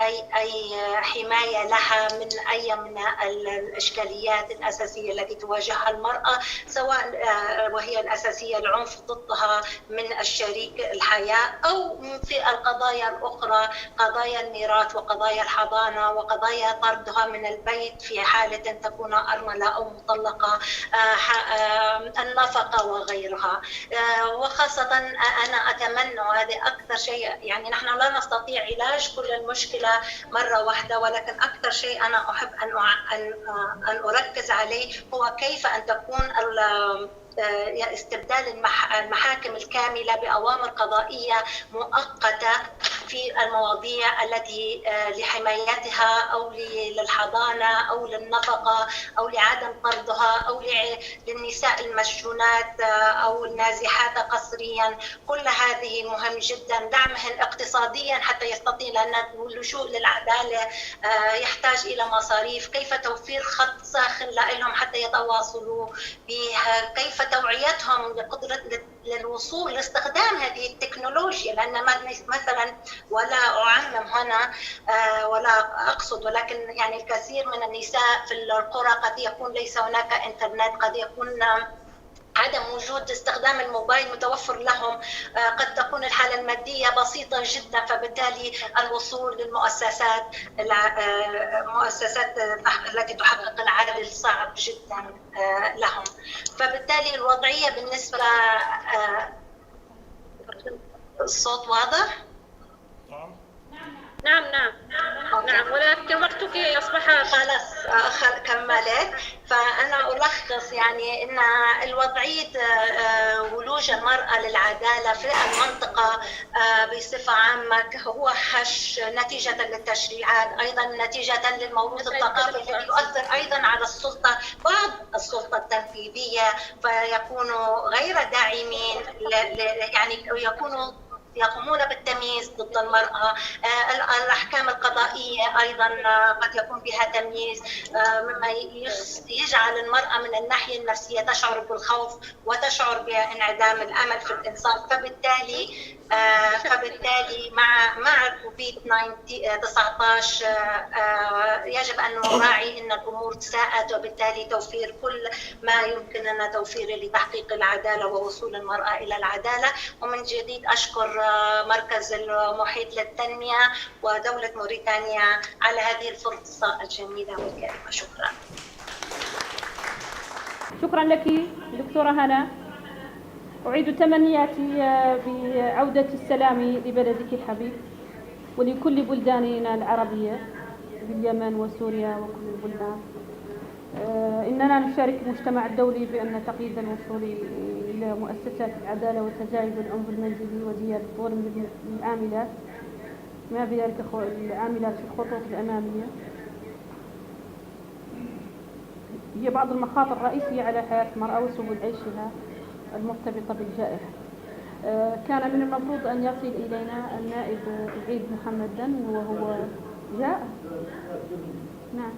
حماية لها من أي من الإشكاليات الأساسية التي تواجهها المرأة، سواء وهي الأساسية العنف ضدها من الشريك الحياة أو في القضايا الأخرى، قضايا الميراث وقضايا الحضانة وقضايا طردها من البيت في حالة أن تكون أرملة أو مطلقة، النفقة وغيرها. وخاصة أنا أتمنى، وهذا أكثر شيء، يعني نحن لا نستطيع علاج كل المشكلة مرة واحدة، ولكن أكثر شيء أنا أحب أن أركز عليه هو كيف أن تكون استبدال المحاكم الكاملة بأوامر قضائية مؤقتة في المواضيع التي لحمايتها أو للحضانة أو للنفقة أو لعدم طردها أو للنساء المسجونات أو النازحات قسريا. كل هذه مهم جدا، دعمهن اقتصاديا حتى يستطيع، لأن اللجوء للعدالة يحتاج إلى مصاريف، كيف توفير خط ساخن لهم حتى يتواصلوا بها، كيف توعيتهم لقدرة للوصول لاستخدام هذه التكنولوجيا، لأن مثلا ولا أعمم هنا ولا أقصد، ولكن يعني الكثير من النساء في القرى قد يكون ليس هناك إنترنت، قد يكون عدم وجود استخدام الموبايل متوفر لهم، قد تكون الحالة المادية بسيطة جدا، فبالتالي الوصول للمؤسسات التي تحقق العدل صعب جدا لهم. فبالتالي الوضعية بالنسبة الصوت واضح؟ نعم ولكن وقتك أصبح خلاص كملت. فأنا ألخص يعني أن الوضعية ولوج المرأة للعدالة في المنطقة بصفة عامة هو هش نتيجة للتشريعات، أيضا نتيجة للموروث الثقافي الذي يؤثر أيضا على السلطة، بعض السلطة التنفيذية، فيكونوا غير داعمين، يعني يقومون بالتمييز ضد المرأة. الأحكام القضائية أيضا قد يكون بها تمييز، مما يجعل المرأة من الناحية النفسية تشعر بالخوف وتشعر بانعدام الأمل في الإنسان. فبالتالي مع كوفيد 19 يجب أن نراعي أن الأمور تساءت، وبالتالي توفير كل ما يمكننا توفيره لتحقيق العدالة ووصول المرأة إلى العدالة. ومن جديد أشكر مركز المحيط للتنمية ودولة موريتانيا على هذه الفرصة الجميلة والكريمة. شكرا لك دكتورة هنا. أعيد تمنياتي بعودة السلام لبلدك الحبيب ولكل بلداننا العربية باليمن وسوريا وكل البلدان. إننا نشارك المجتمع الدولي بأن تقييد الوصول إلى مؤسسات العدالة وتجاوز العنف المنزلي وزيادة ظلم العاملات، ما بذلك العاملات في الخطوط الأمامية، هي بعض المخاطر الرئيسية على حياة المرأة وسبل عيشها المرتبطة بالجائحة. كان من المفروض أن يصل إلينا النائب عيد محمد دن، وهو جاء. نعم،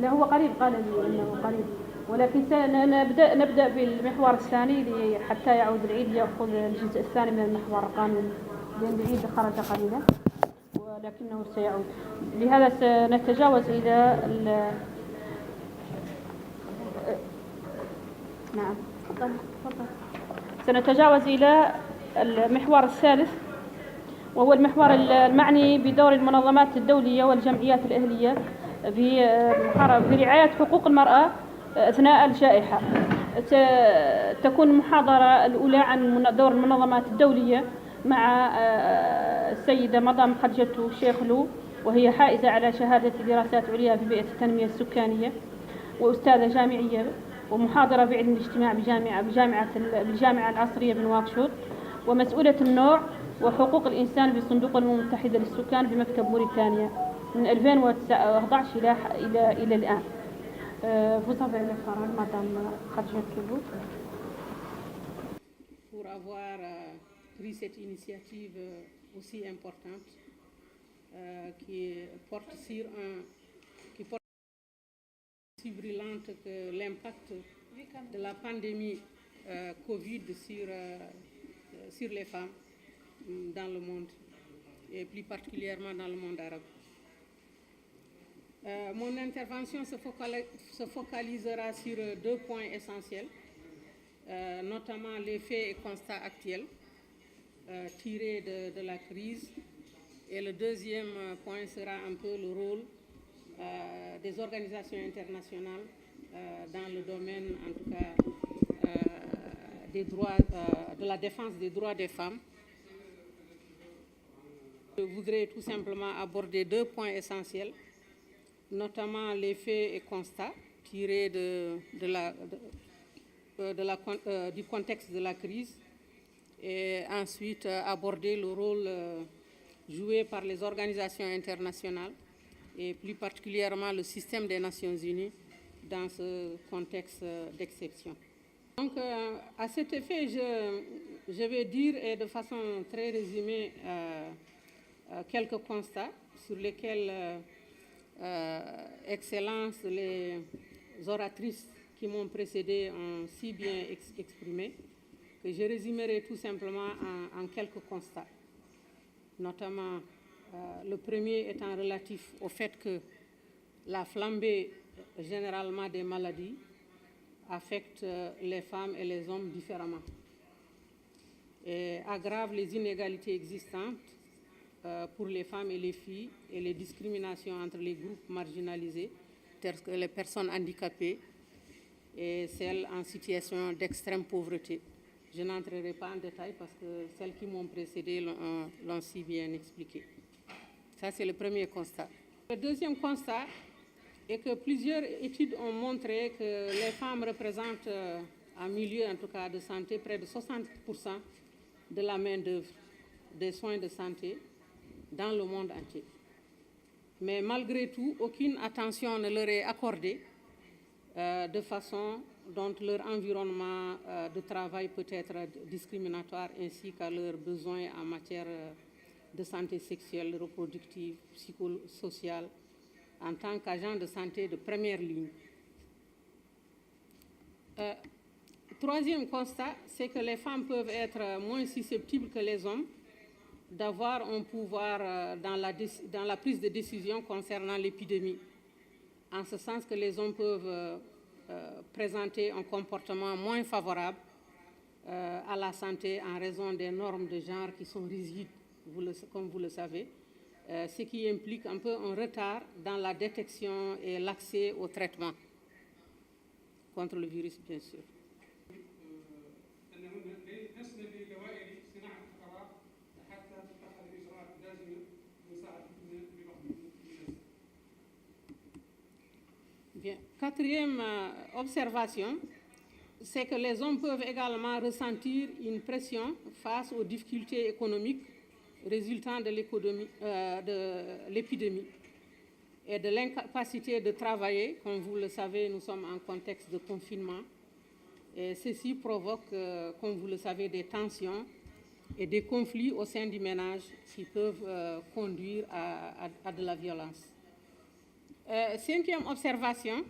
لا هو قريب، قال لي أنه قريب، ولكن نبدأ بالمحور الثاني حتى يعود العيد يأخذ الجزء الثاني من المحور القانوني، لأن العيد خرج قليلا ولكنه سيعود. لهذا سنتجاوز إلى نعم تفضل. سنتجاوز إلى المحور الثالث، وهو المحور المعني بدور المنظمات الدولية والجمعيات الأهلية في رعاية حقوق المرأة أثناء الجائحة. تكون المحاضرة الأولى عن دور المنظمات الدولية مع السيدة مدام خديجة شيخلو، وهي حائزة على شهادة دراسات عليا في بيئة التنمية السكانية وأستاذة جامعية ومحاضرة بعلم الاجتماع بالجامعة العصرية بنواكشوط، ومسؤولة النوع وحقوق الإنسان بصندوق الأمم المتحدة للسكان بمكتب موريتانيا من 2011 إلى الآن. Vous avez la parole, Madame Khadija Kibou. Pour avoir pris cette initiative aussi importante qui porte sur si brillante que l'impact de la pandémie Covid sur les femmes dans le monde, et plus particulièrement dans le monde arabe. Mon intervention se focalisera sur 2 points essentiels, notamment les faits et constats actuels tirés de la crise. Et le deuxième point sera un peu le rôle des organisations internationales dans le domaine, en tout cas, des droits, de la défense des droits des femmes. Je voudrais tout simplement aborder 2 points essentiels, notamment les faits et constats tirés du contexte de la crise, et ensuite aborder le rôle joué par les organisations internationales et plus particulièrement le système des Nations Unies dans ce contexte d'exception. Donc, à cet effet, je vais dire, et de façon très résumée, quelques constats sur lesquels Excellence, les oratrices qui m'ont précédé ont si bien exprimé, que je résumerai tout simplement en quelques constats. Notamment, le premier étant relatif au fait que la flambée généralement des maladies affecte les femmes et les hommes différemment et aggrave les inégalités existantes pour les femmes et les filles et les discriminations entre les groupes marginalisés, tels que les personnes handicapées et celles en situation d'extrême pauvreté. Je n'entrerai pas en détail parce que celles qui m'ont précédé l'ont si bien expliqué. Ça, c'est le premier constat. Le deuxième constat est que plusieurs études ont montré que les femmes représentent, en milieu en tout cas de santé, près de 60% de la main-d'œuvre des soins de santé dans le monde entier. Mais malgré tout, aucune attention ne leur est accordée de façon dont leur environnement de travail peut être discriminatoire, ainsi qu'à leurs besoins en matière de santé sexuelle, reproductive, psychosociale, en tant qu'agent de santé de première ligne. Troisième constat, c'est que les femmes peuvent être moins susceptibles que les hommes d'avoir un pouvoir dans la prise de décision concernant l'épidémie, en ce sens que les hommes peuvent présenter un comportement moins favorable à la santé en raison des normes de genre qui sont rigides, comme vous le savez, ce qui implique un peu un retard dans la détection et l'accès au traitement contre le virus, bien sûr. Bien. Quatrième observation, c'est que les hommes peuvent également ressentir une pression face aux difficultés économiques résultant de l'épidémie et de l'incapacité de travailler. Comme vous le savez, nous sommes en contexte de confinement et ceci provoque, comme vous le savez, des tensions et des conflits au sein du ménage qui peuvent conduire à de la violence. Cinquième observation,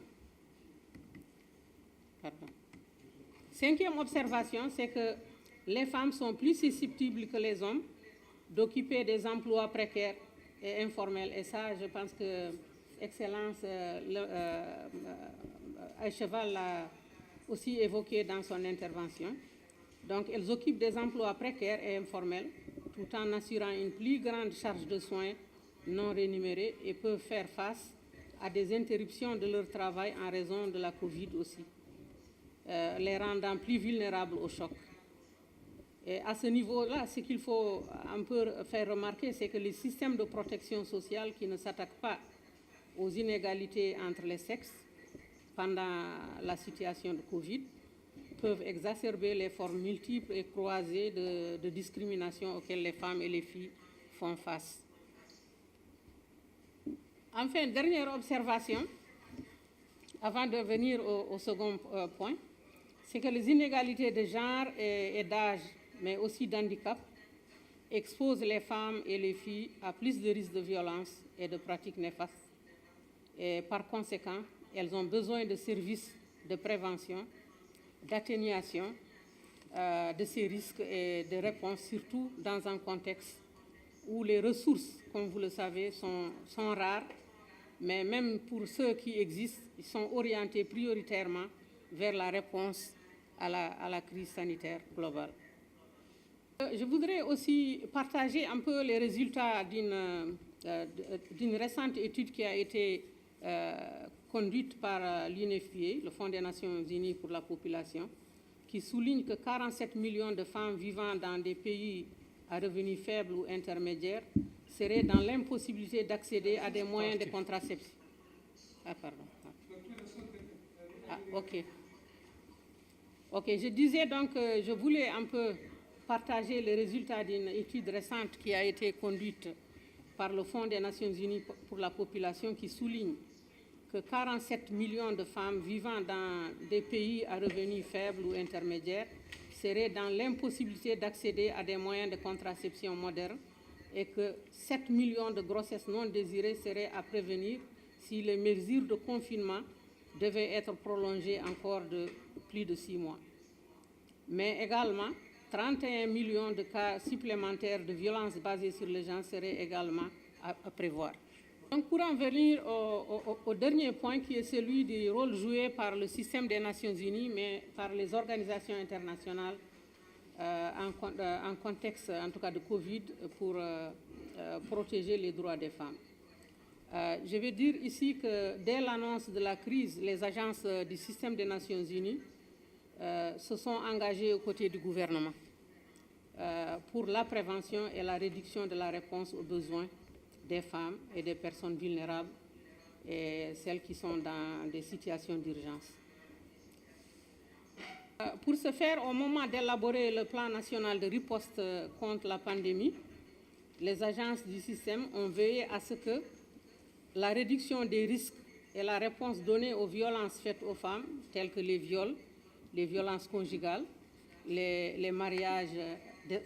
c'est que les femmes sont plus susceptibles que les hommes d'occuper des emplois précaires et informels. Et ça, je pense que Excellence Aïcheval l'a aussi évoqué dans son intervention. Donc, elles occupent des emplois précaires et informels tout en assurant une plus grande charge de soins non rémunérés et peuvent faire face à des interruptions de leur travail en raison de la Covid aussi, les rendant plus vulnérables au choc. Et à ce niveau-là, ce qu'il faut un peu faire remarquer, c'est que les systèmes de protection sociale qui ne s'attaquent pas aux inégalités entre les sexes pendant la situation de Covid peuvent exacerber les formes multiples et croisées de discrimination auxquelles les femmes et les filles font face. Enfin, dernière observation, avant de venir au second point, c'est que les inégalités de genre et d'âge, mais aussi d'handicap, exposent les femmes et les filles à plus de risques de violence et de pratiques néfastes. Et par conséquent, elles ont besoin de services de prévention d'atténuation de ces risques et de réponse, surtout dans un contexte où les ressources, comme vous le savez, sont rares, mais même pour ceux qui existent, ils sont orientés prioritairement vers la réponse à la crise sanitaire globale. Je voudrais aussi partager un peu les résultats d'une récente étude qui a été conduite par l'UNFPA, le Fonds des Nations Unies pour la population, qui souligne que 47 millions de femmes vivant dans des pays à revenus faibles ou intermédiaires seraient dans l'impossibilité d'accéder à des moyens de contraception. Ah, pardon. Ah, ok. Ok, je disais donc que je voulais un peu partager les résultats d'une étude récente qui a été conduite par le Fonds des Nations Unies pour la population qui souligne que 47 millions de femmes vivant dans des pays à revenus faibles ou intermédiaires seraient dans l'impossibilité d'accéder à des moyens de contraception modernes et que 7 millions de grossesses non désirées seraient à prévenir si les mesures de confinement devaient être prolongées encore de plus de 6 mois. Mais également, 31 millions de cas supplémentaires de violences basées sur le genre seraient également à prévoir. Donc, pour en venir au dernier point, qui est celui du rôle joué par le système des Nations Unies, mais par les organisations internationales en contexte, en tout cas, de Covid, pour protéger les droits des femmes. Je vais dire ici que dès l'annonce de la crise, les agences du système des Nations Unies se sont engagées aux côtés du gouvernement pour la prévention et la réduction de la réponse aux besoins des femmes et des personnes vulnérables et celles qui sont dans des situations d'urgence. Pour ce faire, au moment d'élaborer le plan national de riposte contre la pandémie, les agences du système ont veillé à ce que la réduction des risques et la réponse donnée aux violences faites aux femmes, telles que les viols, les violences conjugales, les mariages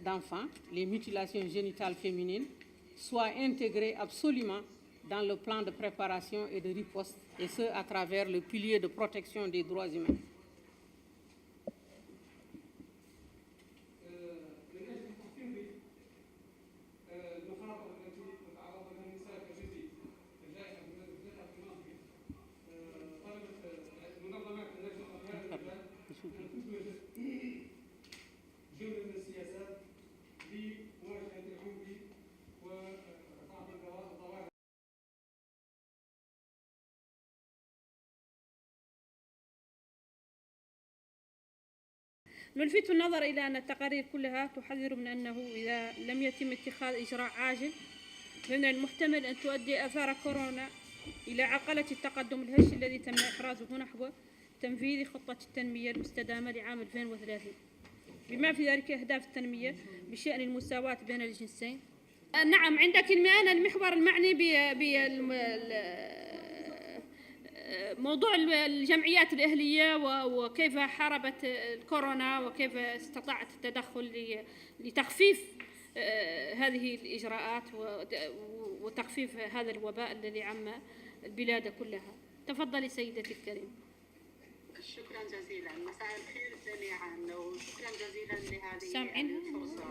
d'enfants, les mutilations génitales féminines, soit intégré absolument dans le plan de préparation et de riposte, et ce, à travers le pilier de protection des droits humains. نلفت النظر إلى أن التقارير كلها تحذر من أنه إذا لم يتم اتخاذ إجراء عاجل فمن المحتمل أن تؤدي آثار كورونا إلى عرقلة التقدم الهش الذي تم إحرازه نحو تنفيذ خطة التنمية المستدامة لعام 2030 بما في ذلك أهداف التنمية بشأن المساواة بين الجنسين. نعم، عندك الآن المحور المعني موضوع الجمعيات الأهلية وكيف حاربت الكورونا وكيف استطاعت التدخل لتخفيف هذه الإجراءات وتخفيف هذا الوباء الذي عم البلاد كلها. تفضلي سيدتي الكريمة. شكرا جزيلا. مساء الخير جميعا وشكرا جزيلا لهذه الفرصة.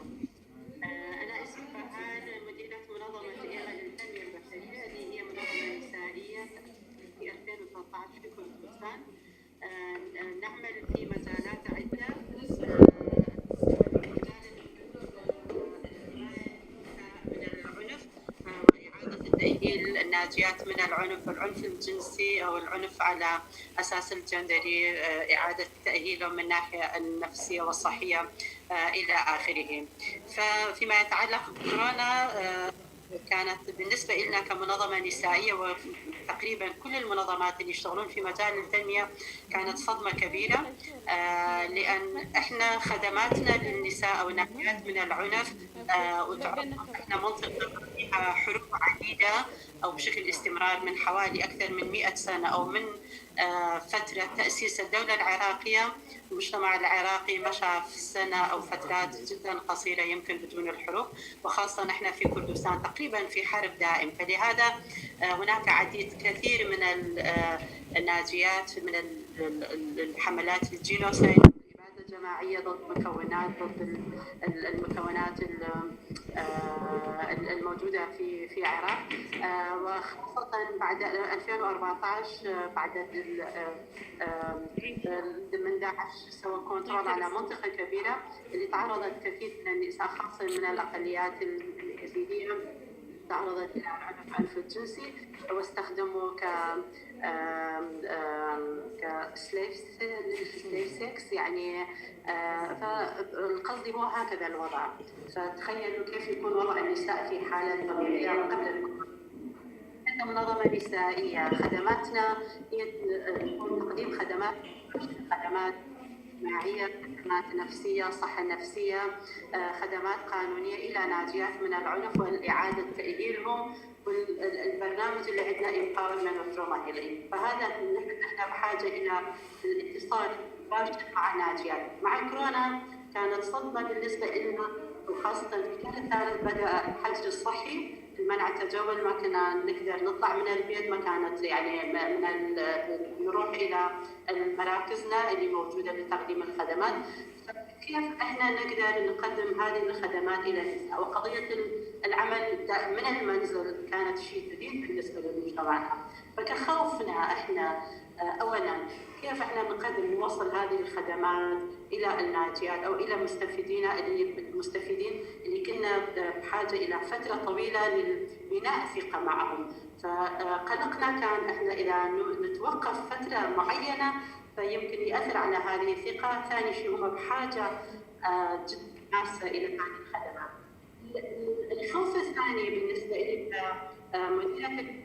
أنا اسمي فعال مديرة منظمة إيران للتنمية البشرية اللي هي منظمة نسائية في 2013 في كردستان. نعمل في مجالات عدة تأهيل الناجيات من العنف الجنسي أو العنف على أساس الجندري، إعادة تأهيلهم من الناحية النفسية والصحية إلى آخره. فيما يتعلق بكورونا كانت بالنسبة لنا كمنظمة نسائية وتقريبا كل المنظمات اللي يشتغلون في مجال التنمية كانت صدمة كبيرة، لأن إحنا خدماتنا للنساء أو الناجيات من العنف وتعرف إحنا منطقة فيها حروب عديدة أو بشكل استمرار من حوالي أكثر من 100 سنة أو من فترة تأسيس الدولة العراقية. المجتمع العراقي مشى في سنة أو فترات جدا قصيرة يمكن بدون الحروب، وخاصة نحن في كردستان تقريبا في حرب دائم. فلهذا هناك كثير من الناجيات من الحملات الجينوسايد جماعية ضد المكونات الموجودة في العراق، وخاصة بعد 2014 بعد من داعش سوى كنترول على منطقة كبيرة اللي تعرضت كثير من النساء خاصة من الأقليات اليزيدية تعرضت إلى العنف الجنسي واستخدموا كسليف سكس يعني. فالقصد هو هكذا الوضع، فتخيلوا كيف يكون وضع النساء في حالة طبيعية قبل الكفر. عندنا منظمة نسائية، خدماتنا هي تقديم خدمات اجتماعية، خدمات نفسية، صحة نفسية، خدمات قانونية إلى ناجيات من العنف والإعادة تأهيلهم، والبرنامج اللي عندنا empowerment of trauma healing. فهذا نحن بحاجة إلى الاتصال مباشر مع ناجيات. مع كورونا كانت صدمة بالنسبة لنا، وخاصة في الشهر الثالث بدأ الحجر الصحي، المنع التجول، ما كنا نقدر نطلع من البيت، ما كانت يعني نروح إلى مراكزنا اللي موجودة لتقديم الخدمات. كيف احنا نقدر نقدم هذه الخدمات الى النساء؟ وقضيه العمل من المنزل كانت شيء جديد بالنسبه لمجتمعنا. فكخوفنا احنا اولا كيف احنا نوصل هذه الخدمات الى الناجيات او الى المستفيدين اللي كنا بحاجه الى فتره طويله لبناء ثقه معهم. فقلقنا كان احنا اذا نتوقف فتره معينه فيمكن يأثر على هذه الثقة. ثاني شيء هم بحاجة جدا ماسة إلى هذه الخدمات. الخوف الثاني بالنسبة إلى مدينة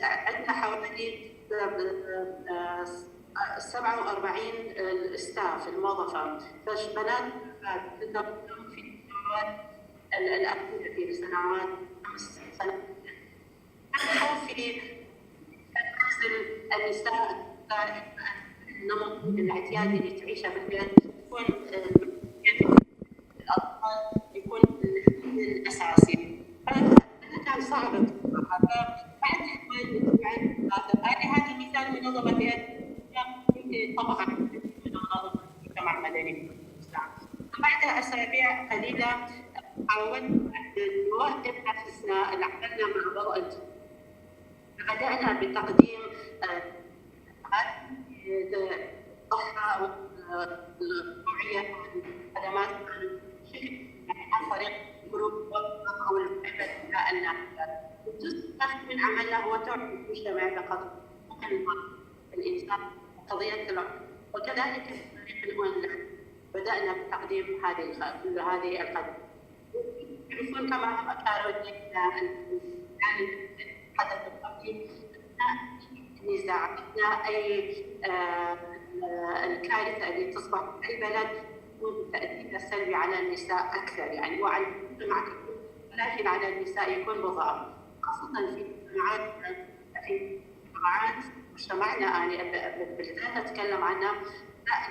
عندنا حوالي 47 ستاف الموظفة، فبنات تدربون في سنوات الأخيرة في سنوات 5 سنوات. خوفي النساء النمط الاعتيادي اللي تعيشه بالبيت يكون الاطفال يكون الاساسي. فهذا كان صعب بصراحه. فبعد هذا المثال منظمه يمكن يطبق على منظمه المجتمع المدني. بعد اسابيع قليله حاولنا نوقف نفسنا العمل مع ضوء. بدأنا بتقديم الصحة والتوعية والخدمات عن طريق جروب أو الجزء الآخر من عملنا هو توعية المجتمع بقضية الإنسان وقضية العنف، وكذلك في الأونلاين بدأنا بتقديم هذه الخدمات. تعرفون كما أشاروا حدث التقديم نزاعاتنا أي الكارثة اللي تصبح في أي بلد يكون تأثيرها سلبي على النساء أكثر، يعني وعلى المجتمع كله، ولكن على النساء يكون بضعف، خاصة في مجتمعنا. أنا بالذات أتكلم عنها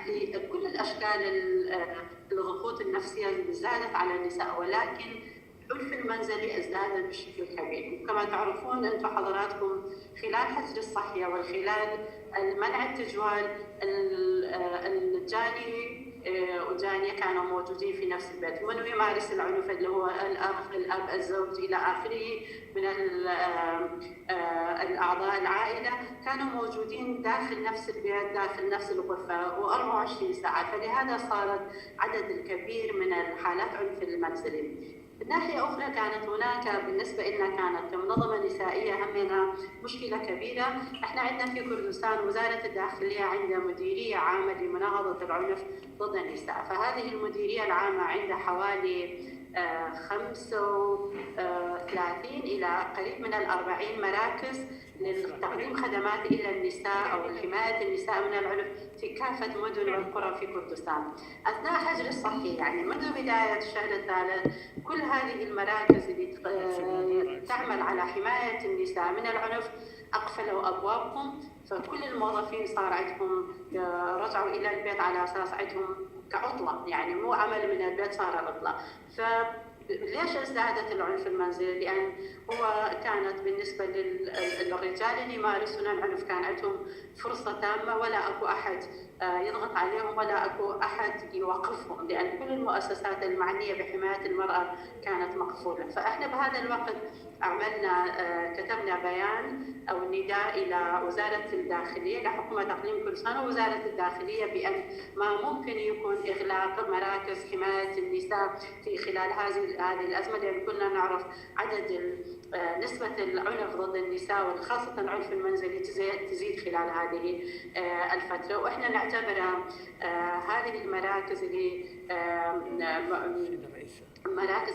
لكل الأشكال الضغوط النفسية اللي زادت على النساء، ولكن العنف المنزلي ازداد بشكل كبير. كما تعرفون انتم حضراتكم خلال حجر الصحيه وخلال منع التجوال الجاني وجانيه كانوا موجودين في نفس البيت، ومن يمارس العنف اللي هو الاب الزوج الى اخره من الاعضاء العائله كانوا موجودين داخل نفس البيت داخل نفس الغرفه و24 ساعه. فلهذا صارت عدد الكبير من الحالات عنف المنزلي. من ناحية أخرى كانت هناك بالنسبة لنا كانت كمنظمة نسائية همنا مشكلة كبيرة. احنا عندنا في كردستان وزارة الداخلية عندها مديرية عامة لمناهضة العنف ضد النساء، فهذه المديرية العامة عندها حوالي 35 إلى قريب من 40 مراكز لتقديم خدمات إلى النساء أو حماية النساء من العنف في كافة مدن والقرى في كردستان. أثناء حجر الصحي يعني منذ بداية الشهر الثالث كل هذه المراكز اللي تعمل على حماية النساء من العنف أقفلوا أبوابهم، فكل الموظفين صار عندهم رجعوا إلى البيت على أساس عندهم كعطلة، يعني مو عمل من البيت صار عطلة. ليش ازدادت العنف المنزلي؟ لأن هو كانت بالنسبة للرجال اللي يمارسون العنف كان عندهم فرصة تامة ولا أكو أحد يضغط عليهم ولا اكو احد يوقفهم، لان كل المؤسسات المعنيه بحمايه المراه كانت مقفوله. فاحنا بهذا الوقت عملنا كتبنا بيان او نداء الى وزاره الداخليه، لحكومه اقليم كردستان ووزاره الداخليه، بان ما ممكن يكون اغلاق مراكز حمايه النساء في خلال هذه الازمه، لان كلنا نعرف عدد نسبه العنف ضد النساء وخاصه العنف المنزلي تزيد خلال هذه الفتره. واحنا نعتبر هذه المراكز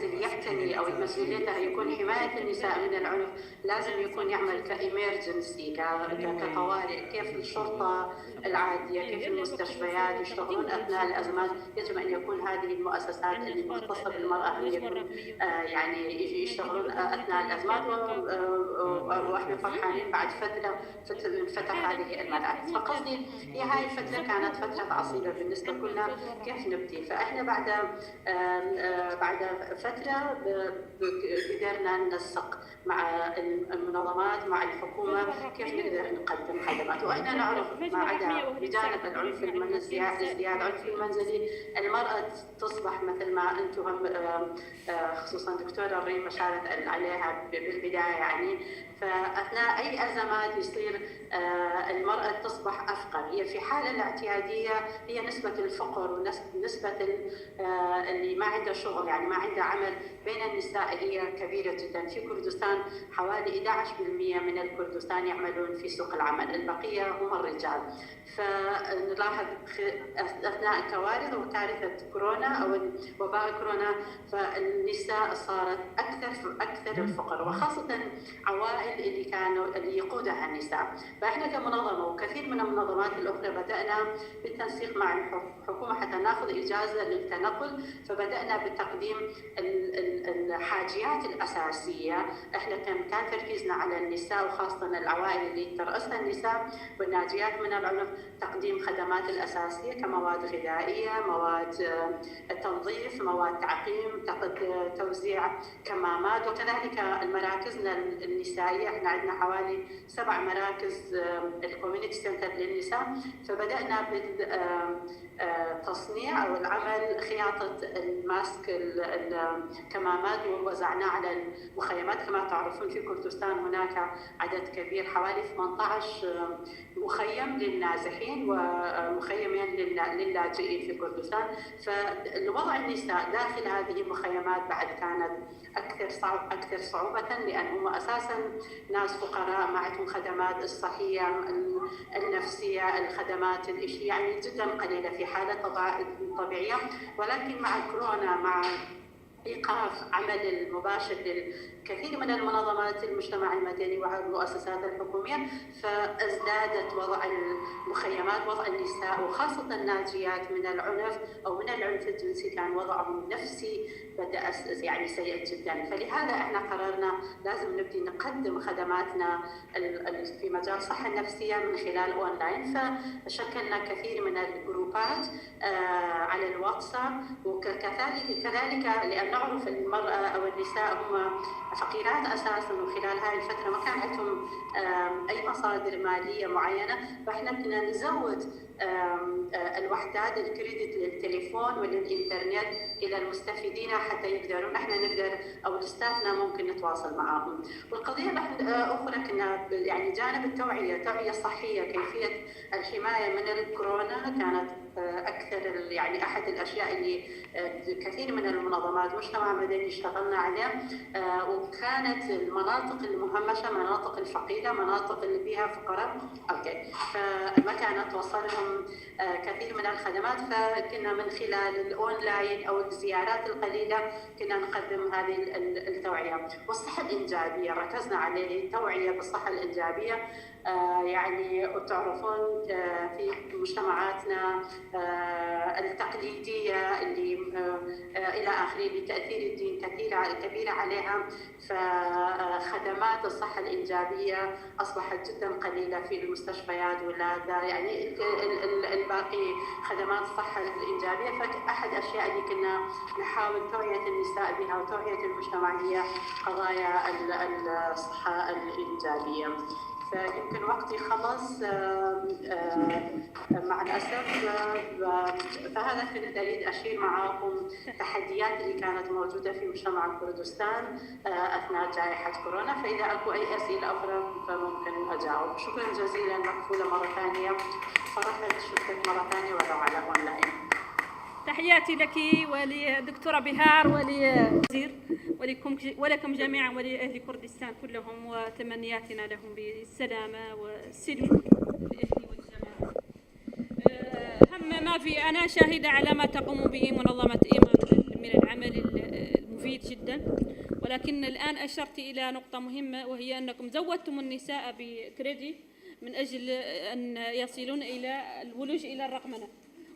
اللي يعتني او مسؤوليتها يكون حمايه النساء من العنف، لازم يكون يعمل كإمرجنسي كطوارئ، كيف الشرطه العاديه، كيف المستشفيات يشتغلون اثناء الازمات. يجب ان يكون هذه المؤسسات المختصه بالمراه يعني يشتغلون اثناء الازمات. واحنا فرحانين بعد فتره فتح هذه المراكز. فقصدي هي هاي الفتره كانت فتره عصيبه بالنسبه لنا كيف نبدي. فاحنا بعد فتره قدرنا ننسق مع المنظمات مع الحكومه كيف نقدر نقدم خدمات. واحنا نعرف ما عدا بجانب العنف المنزلي، ازدياد العنف المنزلي، المراه تصبح مثل ما انتم خصوصا دكتوره ريم اشارت عليها بالبدايه، يعني فاثناء اي ازمات يصير المراه تصبح افقر. هي في حاله الاعتياديه هي نسبه الفقر ونسبه اللي ما عنده شغل، يعني ما عنده عمل بين النساء هي كبيره جدا. في كردستان حوالي 11% من الكردستان يعملون في سوق العمل، البقيه هم الرجال. فنلاحظ اثناء كوارث وكارثه كورونا او وباء كورونا فالنساء صارت اكثر الفقر، وخاصه عوائل اللي يقودها النساء. فاحنا كمنظمه وكثير من المنظمات الاخرى بدانا بالتنسيق مع الحكومه حتى ناخذ اجازه للتنقل، فبدانا بتقديم الحاجيات الاساسيه. احنا كان تركيزنا على النساء وخاصه العوائل اللي ترأسها النساء والناجيات من العنف، تقديم خدمات الاساسيه كمواد غذائيه، مواد تنظيف، مواد تعقيم، توزيع كمامات، وكذلك مراكزنا النسائيه. احنا عندنا حوالي 7 مراكز الكوميونتي سنتر للنساء. فبدانا بالتصنيع او العمل خياطه الماسك الكمامات ووزعناه على المخيمات. كما تعرفون في كردستان هناك عدد كبير حوالي 18 مخيم للنازحين ومخيمين للاجئين في كردستان. فالوضع النساء داخل هذه المخيمات بعد كانت اكثر صعوبه، لان هم اساسا ناس فقراء ما عندهم خدمات الصحيه النفسيه، الخدمات يعني جدا قليله في حاله طبيعيه. ولكن مع كورونا، مع ايقاف عمل المباشر للكثير من المنظمات المجتمع المدني والمؤسسات الحكوميه، فازدادت وضع المخيمات، وضع النساء وخاصه الناجيات من العنف او من العنف الجنسي كان وضعهم النفسي بدا يعني سيء جدا. فلهذا احنا قررنا لازم نبدي نقدم خدماتنا في مجال الصحه النفسيه من خلال اونلاين. فشكلنا كثير من الجروبات على الواتساب، وكذلك لان نعرف المراه او النساء هم فقيرات اساسا، وخلال هذه الفتره ما كان عندهم اي مصادر ماليه معينه. فاحنا كنا نزود الوحدات الكريدت للتليفون وللانترنت الى المستفيدين حتى يقدرون احنا نقدر او ستافنا ممكن نتواصل معهم. والقضيه الاخرى كنا يعني جانب التوعيه صحيه، كيفيه الحمايه من الكورونا كانت اكثر يعني احد الاشياء اللي كثير من المنظمات مجتمع مدني اشتغلنا عليه. وكانت المناطق المهمشه، مناطق الفقيره، مناطق اللي فيها فقراء فما كانت توصلهم كثير من الخدمات. فكنا من خلال الاونلاين او الزيارات القليله كنا نقدم هذه التوعيه. والصحه الانجابيه ركزنا عليه، التوعيه بالصحه الانجابيه. يعني تعرفون في مجتمعاتنا التقليديه اللي الى اخره لتاثير الدين كبيره عليها، فخدمات الصحه الانجابيه اصبحت جدا قليله في المستشفيات والولاده، يعني الباقي خدمات الصحه الانجابيه. فاحد الاشياء اللي كنا نحاول توعيه النساء بها وتوعيه المجتمع هي قضايا الصحه الانجابيه. فيمكن وقتي خلص مع الأسف. فهذا كنت أريد أشير معكم التحديات اللي كانت موجودة في مجتمع كردستان أثناء جائحة كورونا. فإذا أكو أي أسئلة أخرى فممكن أجاوب. شكرا جزيلا مقبولة مرة ثانية. فرحت شفتك مرة ثانية ولو على أونلاين. تحياتي لك ولدكتورة بهار ولوزير ولكم جميعا ولأهل كردستان كلهم، وتمنياتنا لهم بالسلامة والسلم لأهلي والجماعة. هم ما في، أنا شاهدة على ما تقوم به منظمة إيمان من العمل المفيد جدا، ولكن الآن أشرت إلى نقطة مهمة، وهي أنكم زودتم النساء بكريدي من أجل أن يصلون إلى الولوج إلى الرقمنة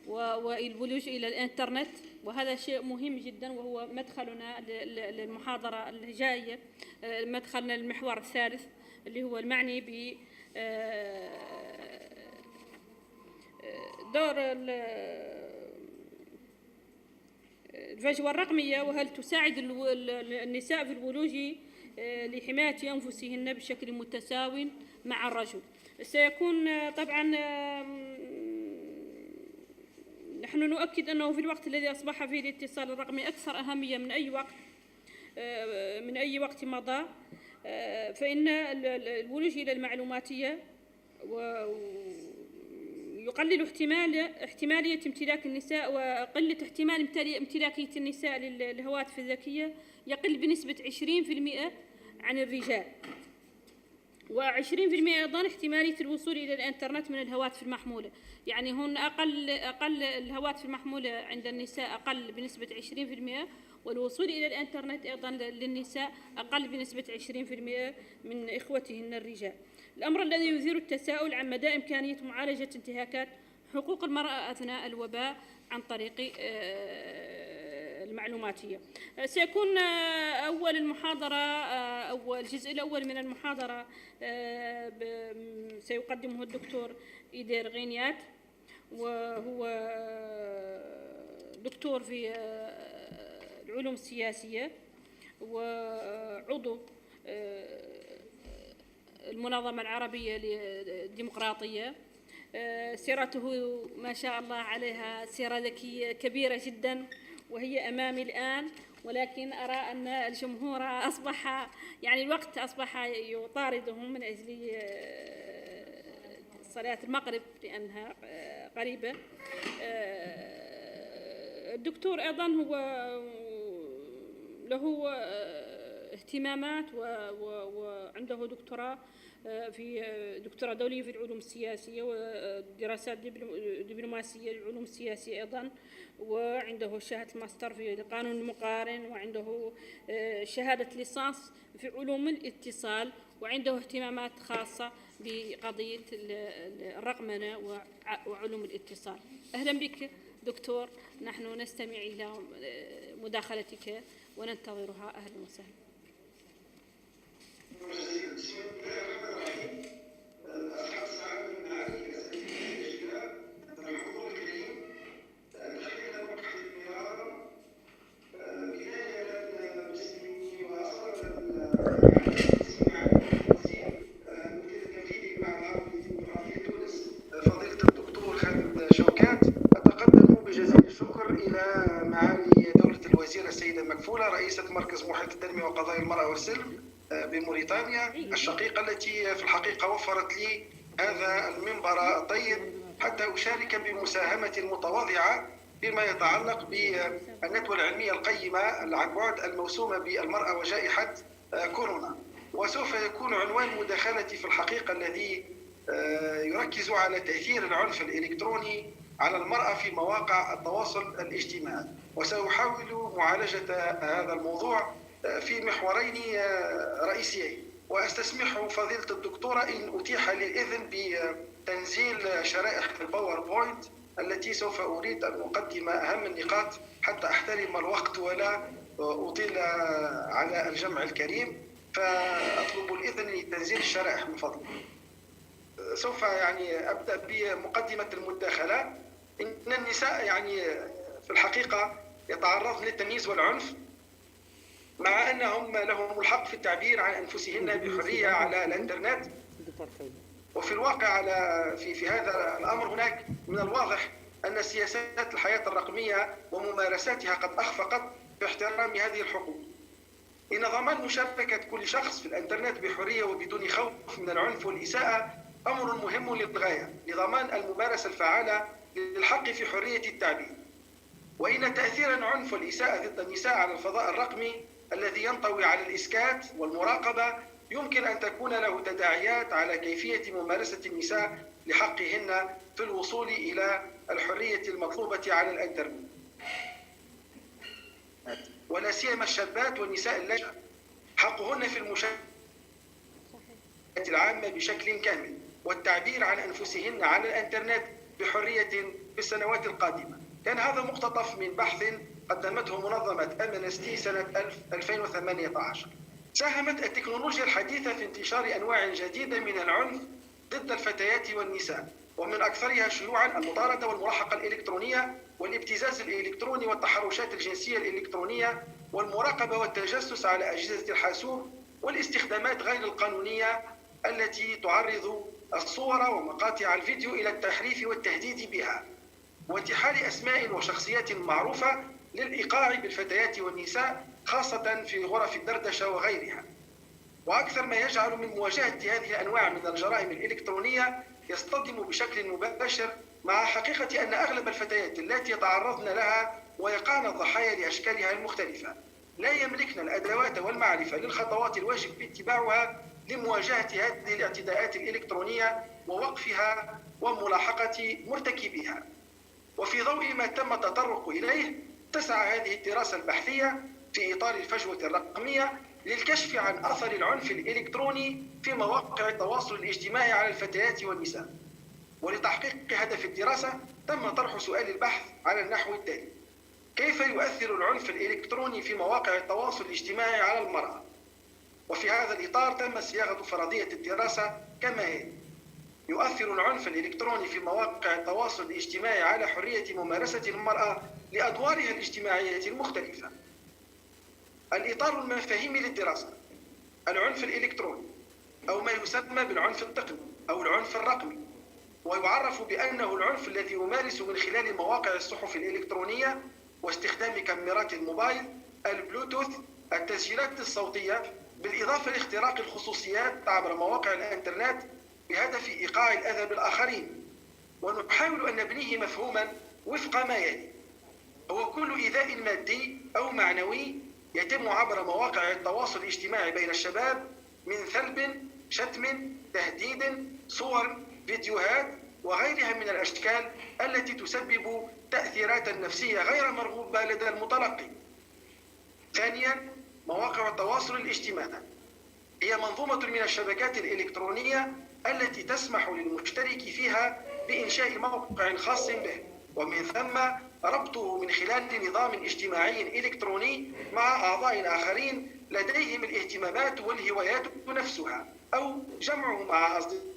والولوج إلى الإنترنت، وهذا شيء مهم جدا، وهو مدخلنا للمحاضرة الجاية، مدخلنا للمحور الثالث اللي هو المعني ب دور الفجوة الرقمية، وهل تساعد النساء في الولوج لحماية أنفسهن بشكل متساو مع الرجل. سيكون طبعا نحن نؤكد أنه في الوقت الذي أصبح فيه الاتصال الرقمي أكثر أهمية من أي وقت مضى، فإن الولوج إلى المعلوماتية يقلل احتمالية امتلاك النساء، وقلة احتمال امتلاكية النساء للهواتف الذكية يقل بنسبة 20% عن الرجال، و20% أيضا احتمالية الوصول إلى الإنترنت من الهواتف المحمولة. يعني هون أقل الهواتف المحمولة عند النساء أقل بنسبة 20%، والوصول إلى الإنترنت أيضا للنساء أقل بنسبة 20% من إخوتهن الرجال. الأمر الذي يثير التساؤل عن مدى إمكانية معالجة انتهاكات حقوق المرأة أثناء الوباء عن طريق المعلوماتية. سيكون أول الجزء الأول من المحاضرة سيقدمه الدكتور إيدير غينيات، وهو دكتور في العلوم السياسية وعضو المنظمة العربية للديمقراطية. سيرته ما شاء الله عليها سيرة ذكية كبيرة جدا، وهي أمامي الآن، ولكن أرى أن الجمهور أصبح، يعني الوقت أصبح يطاردهم من أجل صلاة المغرب لأنها قريبة. الدكتور أيضا هو له اهتمامات وعنده دكتوراه دكتوراه دولية في العلوم السياسية ودراسات دبلوماسية للعلوم السياسية أيضا، وعنده شهادة ماستر في القانون المقارن، وعنده شهادة ليسانس في علوم الاتصال، وعنده اهتمامات خاصة بقضية الرقمنة وعلوم الاتصال. أهلا بك دكتور، نحن نستمع إلى مداخلتك وننتظرها. أهلا وسهلا. فضيلة الدكتور خالد شوكات، أتقدم بجزيل الشكر إلى معالي دولة الوزيرة السيدة مكفولة رئيسة مركز محيط التنمية وقضايا المرأة والسلم بموريتانيا الشقيقة، التي في الحقيقة وفرت لي هذا المنبر الطيب حتى أشارك بمساهمة متواضعة فيما يتعلق بالندوة العلمية القيمة عن بعد الموسومة بالمرأة وجائحة كورونا. وسوف يكون عنوان مداخلتي في الحقيقة الذي يركز على تأثير العنف الإلكتروني على المرأة في مواقع التواصل الاجتماعي، وسأحاول معالجة هذا الموضوع في محورين رئيسيين. وأستسمح فضيلة الدكتورة إن أتيح لي الإذن بتنزيل شرائح الباوربوينت التي سوف أريد أن أقدم أهم النقاط حتى أحترم الوقت ولا أطيل على الجمع الكريم، فأطلب الإذن لتنزيل الشرائح من فضلك. سوف أبدأ بمقدمة المداخلة. إن النساء في الحقيقة يتعرضن للتمييز والعنف، مع أنهم لهم الحق في التعبير عن أنفسهن بحرية على الإنترنت، وفي الواقع في هذا الأمر هناك من الواضح أن سياسات الحياة الرقمية وممارساتها قد أخفقت في احترام هذه الحقوق. إن ضمان مشاركة كل شخص في الإنترنت بحرية وبدون خوف من العنف والإساءة أمر مهم للغاية لضمان الممارسة الفعالة للحق في حرية التعبير. وإن تأثير العنف والإساءة ضد النساء على الفضاء الرقمي الذي ينطوي على الإسكات والمراقبة يمكن أن تكون له تداعيات على كيفية ممارسة النساء لحقهن في الوصول إلى الحرية المطلوبة على الإنترنت، ولا سيما الشابات والنساء اللاتي حقهن في المشاركة العامة بشكل كامل والتعبير عن أنفسهن على الإنترنت بحرية في السنوات القادمة. كان هذا مقتطف من بحث قدمته منظمة أمنستي سنة 2018. ساهمت التكنولوجيا الحديثة في انتشار أنواع جديدة من العنف ضد الفتيات والنساء، ومن أكثرها شيوعا المطاردة والملاحقة الإلكترونية والابتزاز الإلكتروني والتحرشات الجنسية الإلكترونية والمراقبة والتجسس على أجهزة الحاسوب والاستخدامات غير القانونية التي تعرض الصور ومقاطع الفيديو إلى التحريف والتهديد بها، وانتحال أسماء وشخصيات معروفة للإيقاع بالفتيات والنساء خاصة في غرف الدردشة وغيرها. وأكثر ما يجعل من مواجهة هذه الأنواع من الجرائم الإلكترونية يصطدم بشكل مباشر مع حقيقة أن أغلب الفتيات التي يتعرضن لها ويقعن الضحايا لأشكالها المختلفة لا يملكن الأدوات والمعرفة للخطوات الواجب اتباعها لمواجهة هذه الاعتداءات الإلكترونية ووقفها وملاحقة مرتكبيها. وفي ضوء ما تم التطرق إليه تسعى هذه الدراسة البحثية في إطار الفجوة الرقمية للكشف عن أثر العنف الإلكتروني في مواقع التواصل الاجتماعي على الفتيات والنساء. ولتحقيق هدف الدراسة تم طرح سؤال البحث على النحو التالي: كيف يؤثر العنف الإلكتروني في مواقع التواصل الاجتماعي على المرأة؟ وفي هذا الإطار تم صياغة فرضية الدراسة كما هي: يؤثر العنف الإلكتروني في مواقع التواصل الاجتماعي على حرية ممارسة المرأة لأدوارها الاجتماعية المختلفة. الإطار المفاهيمي للدراسة: العنف الإلكتروني أو ما يسمى بالعنف التقني أو العنف الرقمي، ويعرف بأنه العنف الذي يمارس من خلال مواقع الصحف الإلكترونية واستخدام كاميرات الموبايل، البلوتوث، التسجيلات الصوتية، بالإضافة لاختراق الخصوصيات عبر مواقع الإنترنت بهدف إيقاع الأذى بالآخرين. ونحاول أن نبنيه مفهوما وفق ما يلي: هو كل إيذاء مادي أو معنوي يتم عبر مواقع التواصل الاجتماعي بين الشباب من ثلب، شتم، تهديد، صور، فيديوهات وغيرها من الأشكال التي تسبب تأثيرات نفسية غير مرغوبة لدى المتلقي. ثانيا، مواقع التواصل الاجتماعي هي منظومة من الشبكات الإلكترونية التي تسمح للمشترك فيها بإنشاء موقع خاص به، ومن ثم ربطه من خلال نظام اجتماعي إلكتروني مع أعضاء آخرين لديهم الاهتمامات والهوايات نفسها، أو جمعه مع أصدقاء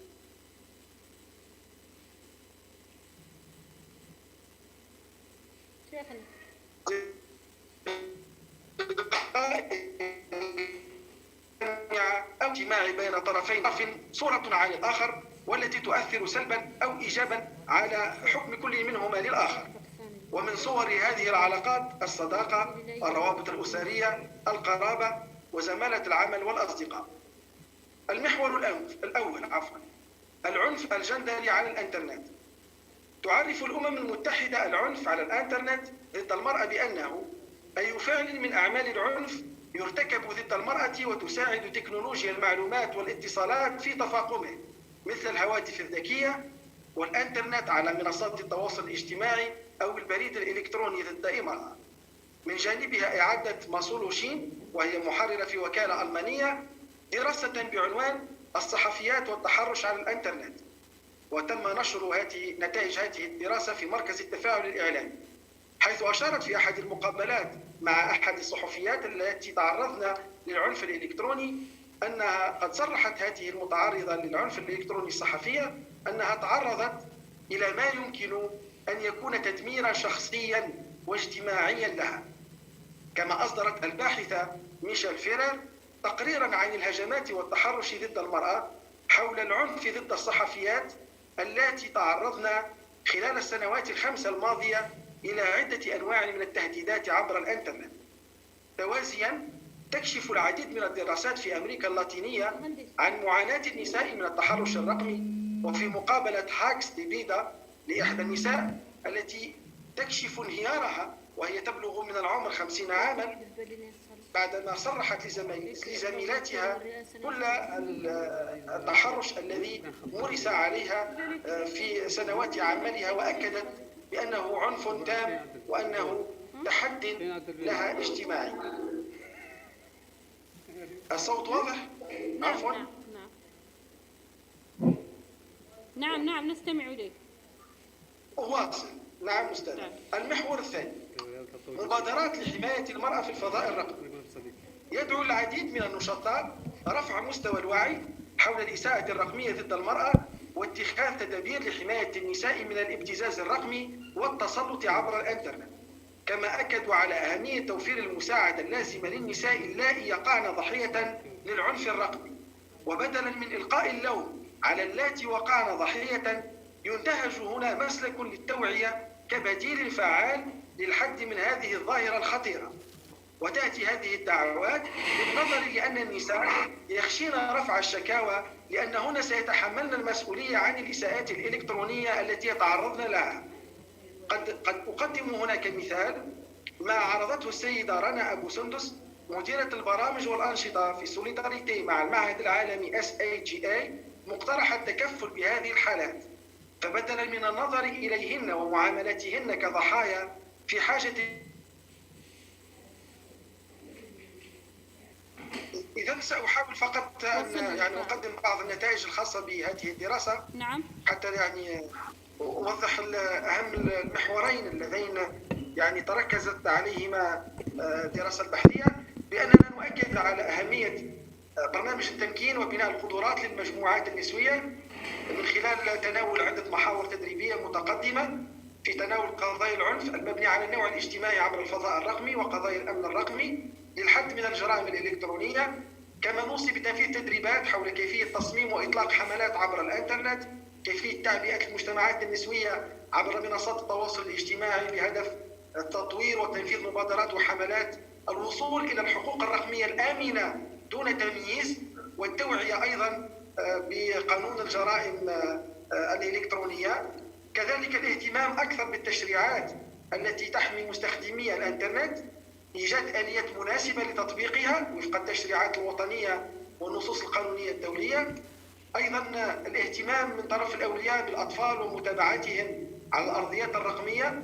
أو اجتماعي بين طرفين صورة عن الآخر والتي تؤثر سلبا أو إيجابا على حكم كل منهما للآخر. ومن صور هذه العلاقات الصداقة، الروابط الأسرية، القرابة، وزمالة العمل والأصدقاء. المحور الأول العنف الجندري على الإنترنت. تعرف الأمم المتحدة العنف على الإنترنت ضد المرأة بأنه أي فعل من أعمال العنف يرتكب ضد المرأة وتساعد تكنولوجيا المعلومات والاتصالات في تفاقمه، مثل الهواتف الذكية والإنترنت على منصات التواصل الاجتماعي أو البريد الإلكتروني ضد امرأة. من جانبها أعدت ماسولوشين وهي محررة في وكالة ألمانية دراسة بعنوان الصحفيات والتحرش على الإنترنت، وتم نشر نتائج هذه الدراسة في مركز التفاعل الإعلامي، حيث أشارت في أحد المقابلات مع أحد الصحفيات التي تعرضن للعنف الإلكتروني أنها قد صرحت هذه المتعرضة للعنف الإلكتروني الصحفية أنها تعرضت إلى ما يمكن أن يكون تدميرا شخصيا واجتماعيا لها. كما أصدرت الباحثة ميشيل فيرر تقريرا عن الهجمات والتحرش ضد المرأة، حول العنف ضد الصحفيات اللاتي تعرضن خلال السنوات ال5 الماضية إلى عدة أنواع من التهديدات عبر الإنترنت. توازيا تكشف العديد من الدراسات في أمريكا اللاتينية عن معاناة النساء من التحرش الرقمي، وفي مقابلة هاكس دي بيدا لإحدى النساء التي تكشف انهيارها وهي تبلغ من العمر 50 عاما بعدما صرحت لزميلاتها كل التحرش الذي مورس عليها في سنوات عملها، وأكدت بأنه عنف تام وأنه تحد لها اجتماعي. الصوت واضح؟ عفوا. نعم نستمع إليك. واصل. نعم أستاذ. المحور الثاني مبادرات لحماية المرأة في الفضاء الرقمي. يدعو العديد من النشطاء رفع مستوى الوعي حول الإساءة الرقمية ضد المرأة واتخاذ تدابير لحماية النساء من الابتزاز الرقمي والتسلط عبر الإنترنت، كما أكدوا على أهمية توفير المساعدة اللازمة للنساء اللائي يقعن ضحية للعنف الرقمي. وبدلا من إلقاء اللوم على اللاتي وقعن ضحية، ينتهج هنا مسلك للتوعية كبديل فعال للحد من هذه الظاهرة الخطيرة. وتأتي هذه الدعوات بالنظر لأن النساء يخشين رفع الشكاوى لأنهن سيتحملن المسؤولية عن الإساءات الإلكترونية التي يتعرضن لها. قد أقدم هنا كمثال ما عرضته السيدة رنا أبو سندس مديرة البرامج والأنشطة في سوليداريتي مع المعهد العالمي SAGA مقترح التكفل بهذه الحالات، فبدلا من النظر إليهن ومعاملتهن كضحايا في حاجة. إذا سأحاول فقط أن أقدم بعض النتائج الخاصة بهذه الدراسة. نعم. حتى أوضح أهم المحورين اللذين تركزت عليهما الدراسة البحثية، بأننا نؤكد على أهمية برنامج التمكين وبناء القدرات للمجموعات النسوية من خلال تناول عدة محاور تدريبية متقدمة في تناول قضايا العنف المبني على النوع الاجتماعي عبر الفضاء الرقمي وقضايا الأمن الرقمي للحد من الجرائم الإلكترونية. كما نوصي بتنفيذ تدريبات حول كيفية تصميم وإطلاق حملات عبر الإنترنت، كيفية تعبئة المجتمعات النسوية عبر منصات التواصل الاجتماعي بهدف التطوير وتنفيذ مبادرات وحملات الوصول إلى الحقوق الرقمية الآمنة دون تمييز، والتوعية أيضا بقانون الجرائم الإلكترونية. كذلك الاهتمام أكثر بالتشريعات التي تحمي مستخدمي الإنترنت، إيجاد آليات مناسبة لتطبيقها وفق التشريعات الوطنية والنصوص القانونية الدولية. أيضا الاهتمام من طرف الأولياء بالأطفال ومتابعتهم على الأرضيات الرقمية.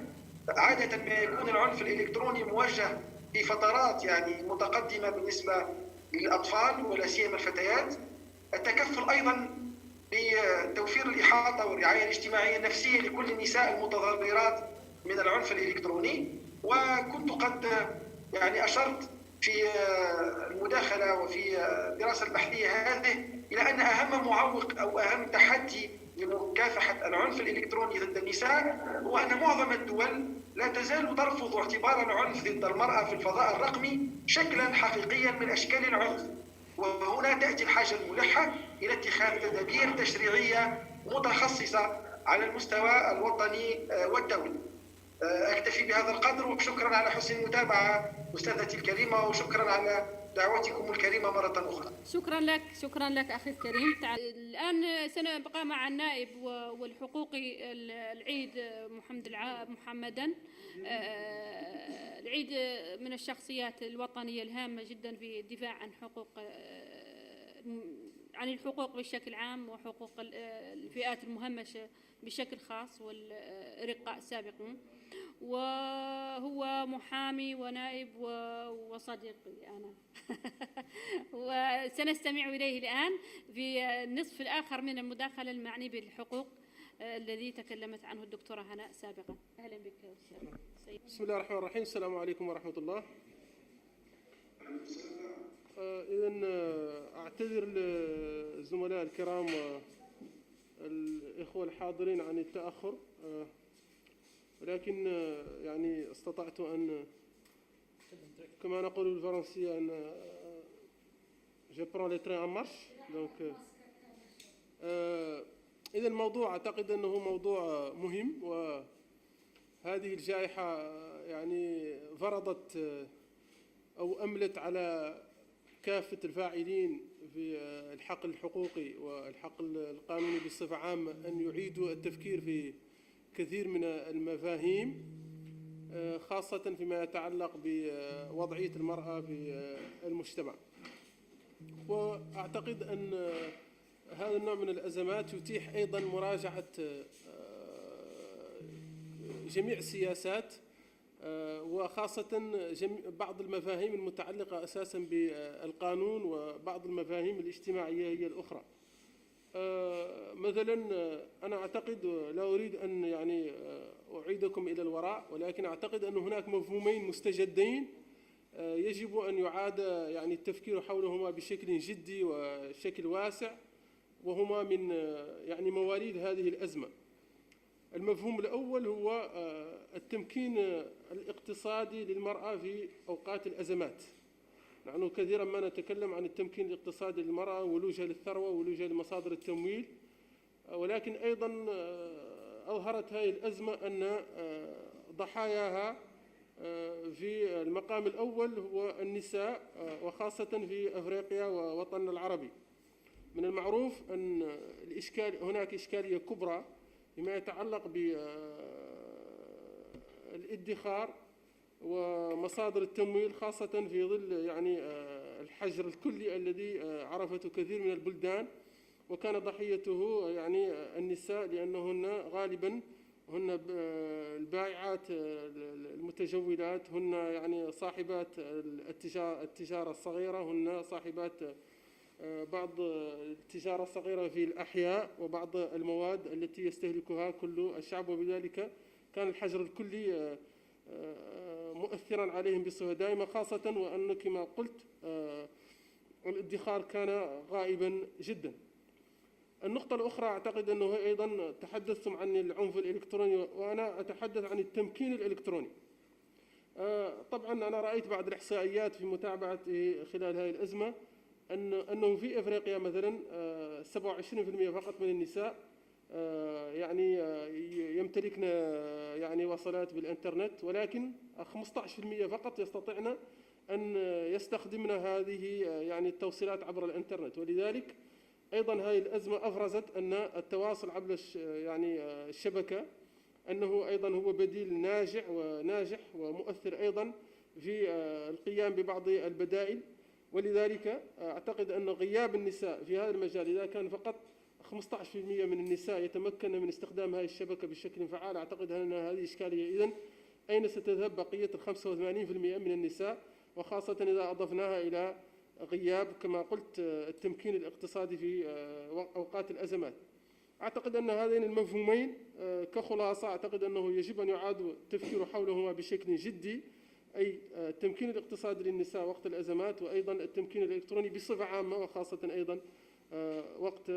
عادة ما يكون العنف الإلكتروني موجه في فترات متقدمة بالنسبة للأطفال ولا سيما الفتيات. التكفل أيضا بتوفير الإحاطة والرعاية الاجتماعية النفسية لكل النساء المتضررات من العنف الإلكتروني. وكنت قد أشرت في المداخلة وفي الدراسة البحثية هذه إلى أن أهم معوق أو أهم تحدي لمكافحة العنف الإلكتروني ضد النساء هو أن معظم الدول لا تزال ترفض اعتبار العنف ضد المرأة في الفضاء الرقمي شكلا حقيقيا من أشكال العنف. وهنا تأتي الحاجة الملحة إلى اتخاذ تدابير تشريعية متخصصة على المستوى الوطني والدولي. أكتفي بهذا القدر، وشكرا على حسن المتابعة أستاذتي الكريمة، وشكرا على دعوتكم الكريمة مرة أخرى. شكرا لك أخي الكريم. الآن سنبقى مع النائب والحقوقي العيد محمدا. العيد من الشخصيات الوطنية الهامة جدا في الدفاع عن الحقوق بشكل عام وحقوق الفئات المهمشة بشكل خاص والرقاء السابقون، وهو محامي ونائب وصديقي أنا. وسنستمع إليه الآن في النصف الآخر من المداخلة المعني بالحقوق الذي تكلمت عنه الدكتورة هناء سابقا. أهلا بك بسم الله الرحمن الرحيم. السلام عليكم ورحمة الله. إذن أعتذر للزملاء الكرام والإخوة الحاضرين عن التأخر، ولكن استطعت أن كما نقول بالفرنسية أن je prends le train en marche. Donc إذا الموضوع أعتقد أنه موضوع مهم، وهذه الجائحة يعني فرضت أو أملت على كافة الفاعلين في الحقل الحقوقي والحقل القانوني بصفة عامة أن يعيدوا التفكير في كثير من المفاهيم، خاصة فيما يتعلق بوضعية المرأة في المجتمع. وأعتقد أن هذا النوع من الأزمات يتيح أيضا مراجعة جميع السياسات، وخاصة بعض المفاهيم المتعلقة أساسا بالقانون وبعض المفاهيم الاجتماعية هي الأخرى. مثلا أنا أعتقد، لا أريد أن يعني أعيدكم إلى الوراء، ولكن أعتقد أن هناك مفهومين مستجدين يجب أن يعاد يعني التفكير حولهما بشكل جدي وشكل واسع، وهما من يعني مواليد هذه الأزمة. المفهوم الأول هو التمكين الاقتصادي للمرأة في أوقات الأزمات. نحن كثيرا ما نتكلم عن التمكين الاقتصادي للمرأة ولوجها للثروة ولوجها لمصادر التمويل، ولكن أيضا أظهرت هذه الأزمة أن ضحاياها في المقام الأول هو النساء، وخاصة في أفريقيا ووطننا العربي. من المعروف أن هناك إشكالية كبرى فيما يتعلق بالادخار ومصادر التمويل، خاصة في ظل يعني الحجر الكلي الذي عرفته كثير من البلدان، وكان ضحيته يعني النساء، لأنهن غالبا هن البائعات المتجولات، هن يعني صاحبات التجارة الصغيرة، هن صاحبات بعض التجارة الصغيرة في الأحياء وبعض المواد التي يستهلكها كل الشعب، وبذلك كان الحجر الكلي مؤثرا عليهم بصفة دائمة، خاصة وأن كما قلت الادخار كان غائبا جدا. النقطة الأخرى أعتقد أنه أيضا تحدثتم عن العنف الإلكتروني، وأنا أتحدث عن التمكين الإلكتروني. طبعا أنا رأيت بعض الإحصائيات في متابعتي خلال هذه الأزمة أنه في أفريقيا مثلا 27% فقط من النساء يعني يمتلكن يعني وصلات بالإنترنت، ولكن 15% فقط يستطيعن أن يستخدمن هذه يعني التوصيلات عبر الإنترنت. ولذلك أيضا هذه الأزمة أفرزت أن التواصل عبر يعني الشبكة أنه أيضا هو بديل ناجح ومؤثر أيضا في القيام ببعض البدائل. ولذلك أعتقد أن غياب النساء في هذا المجال، إذا كان فقط 15% من النساء يتمكن من استخدام هذه الشبكة بشكل فعال، أعتقد أن هذه إشكالية. إذن أين ستذهب بقية 85% من النساء، وخاصة إذا أضفناها إلى غياب كما قلت التمكين الاقتصادي في أوقات الأزمات. أعتقد أن هذين المفهومين كخلاصة أعتقد أنه يجب أن يعاد التفكير حولهما بشكل جدي، أي التمكين الاقتصادي للنساء وقت الأزمات، وأيضا التمكين الإلكتروني بصفة عامة، وخاصة أيضا وقت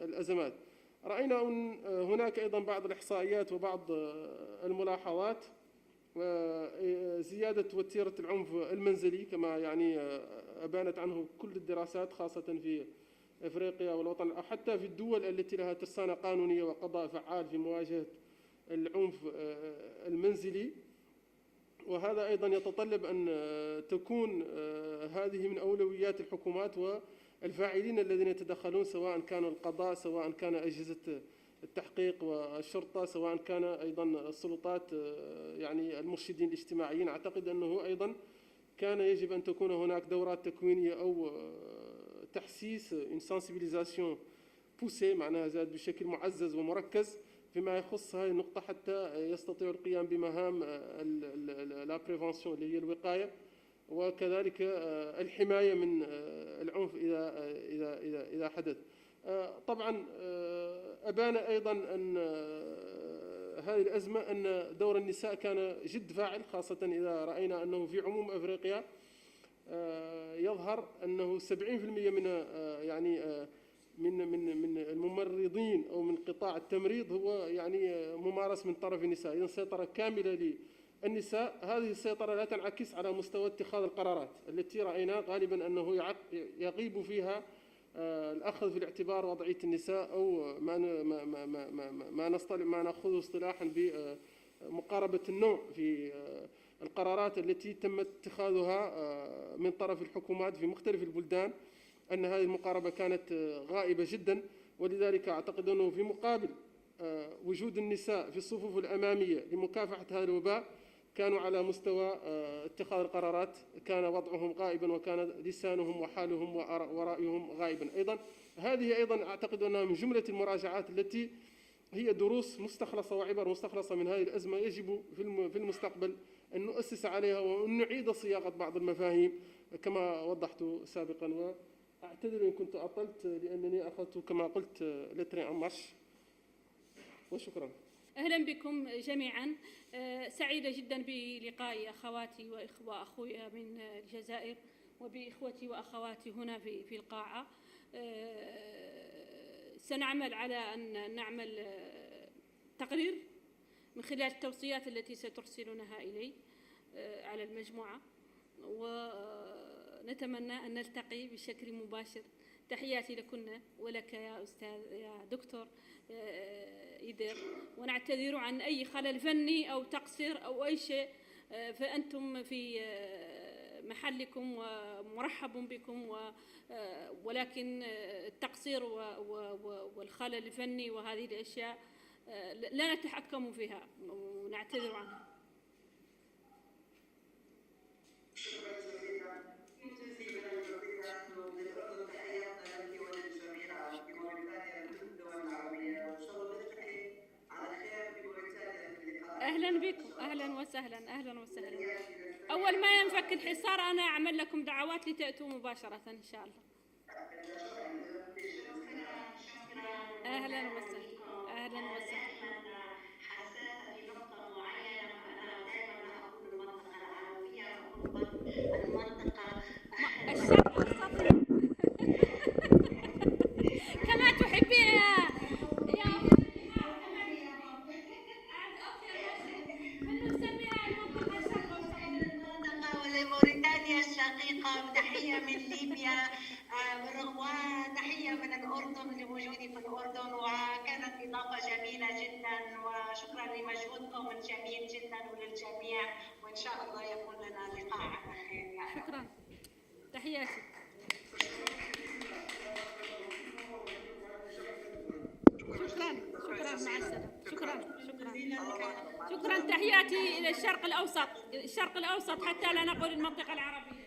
الأزمات. رأينا أن هناك أيضا بعض الإحصائيات وبعض الملاحظات، زيادة وتيرة العنف المنزلي كما يعني أبانت عنه كل الدراسات، خاصة في أفريقيا والوطن، أو حتى في الدول التي لها ترسانة قانونية وقضاء فعال في مواجهة العنف المنزلي. وهذا أيضا يتطلب أن تكون هذه من أولويات الحكومات والفاعلين الذين يتدخلون، سواء كان القضاء، سواء كان أجهزة التحقيق والشرطة، سواء كان أيضا السلطات يعني المرشدين الاجتماعيين. أعتقد أنه أيضا كان يجب أن تكون هناك دورات تكوينية أو تحسيس sensibilisation poussée، معناها زاد بشكل معزز ومركز فيما يخص هذه النقطة، حتى يستطيعوا القيام بمهام لا بريفونسيون اللي هي الوقاية، وكذلك الحماية من العنف إذا حدث. طبعا أبان أيضا أن هذه الأزمة أن دور النساء كان جد فاعل، خاصة إذا رأينا أنه في عموم أفريقيا يظهر أنه 70% من يعني من الممرضين أو من قطاع التمريض هو يعني ممارس من طرف النساء. إذن سيطرة كاملة للنساء. هذه السيطرة لا تنعكس على مستوى اتخاذ القرارات التي رأينا غالبا أنه يغيب فيها الأخذ في الاعتبار وضعية النساء أو ما نأخذه اصطلاحا بمقاربة النوع في القرارات التي تم اتخاذها من طرف الحكومات في مختلف البلدان، أن هذه المقاربة كانت غائبة جدا. ولذلك أعتقد أنه في مقابل وجود النساء في الصفوف الأمامية لمكافحة هذا الوباء كانوا على مستوى اتخاذ القرارات كان وضعهم غائبا، وكان لسانهم وحالهم ورأيهم غائبا أيضا. هذه أيضا أعتقد أنها من جملة المراجعات التي هي دروس مستخلصة وعبر مستخلصة من هذه الأزمة يجب في المستقبل أن نؤسس عليها وأن نعيد صياغة بعض المفاهيم كما وضحت سابقا. وأعتذر إن كنت أطلت لأنني أخذت كما قلت لتري أن مارش. وشكرا. أهلا بكم جميعا. سعيدة جدا بلقاء أخواتي وأخويا من الجزائر وبإخوتي وأخواتي هنا في القاعة. سنعمل على أن نعمل تقرير من خلال التوصيات التي سترسلونها إلي على المجموعة، ونتمنى أن نلتقي بشكل مباشر. تحياتي لكن ولك يا أستاذ يا دكتور إيدر، ونعتذر عن أي خلل فني أو تقصير أو أي شيء، فأنتم في محلكم ومرحب بكم، ولكن التقصير والخلل الفني وهذه الأشياء لا نتحكم فيها ونعتذر عنها. أهلا بكم، أهلا وسهلا، أهلا وسهلا. أول ما ينفك الحصار أنا أعمل لكم دعوات لتأتوا مباشرة إن شاء الله. أهلا وسهلا، أهلا وسهلا. حساسة في نقطة معينة، فأنا دائما أقول المنطقة العربية، المنطقة الشرق الأوسط كما تحبين ولموريتانيا الشقيقة. تحية من ليبيا وتحية من الأردن لوجودي في الأردن، وكانت إضافة جميلة جدا، وشكرا لمجهودكم الجميل جدا وللجميع، وإن شاء الله يكون لنا لقاء على خير. شكرا. تحياتي. شكرا مع السلامة. شكرا تحياتي إلى الشرق الأوسط حتى لا نقول المنطقة العربية.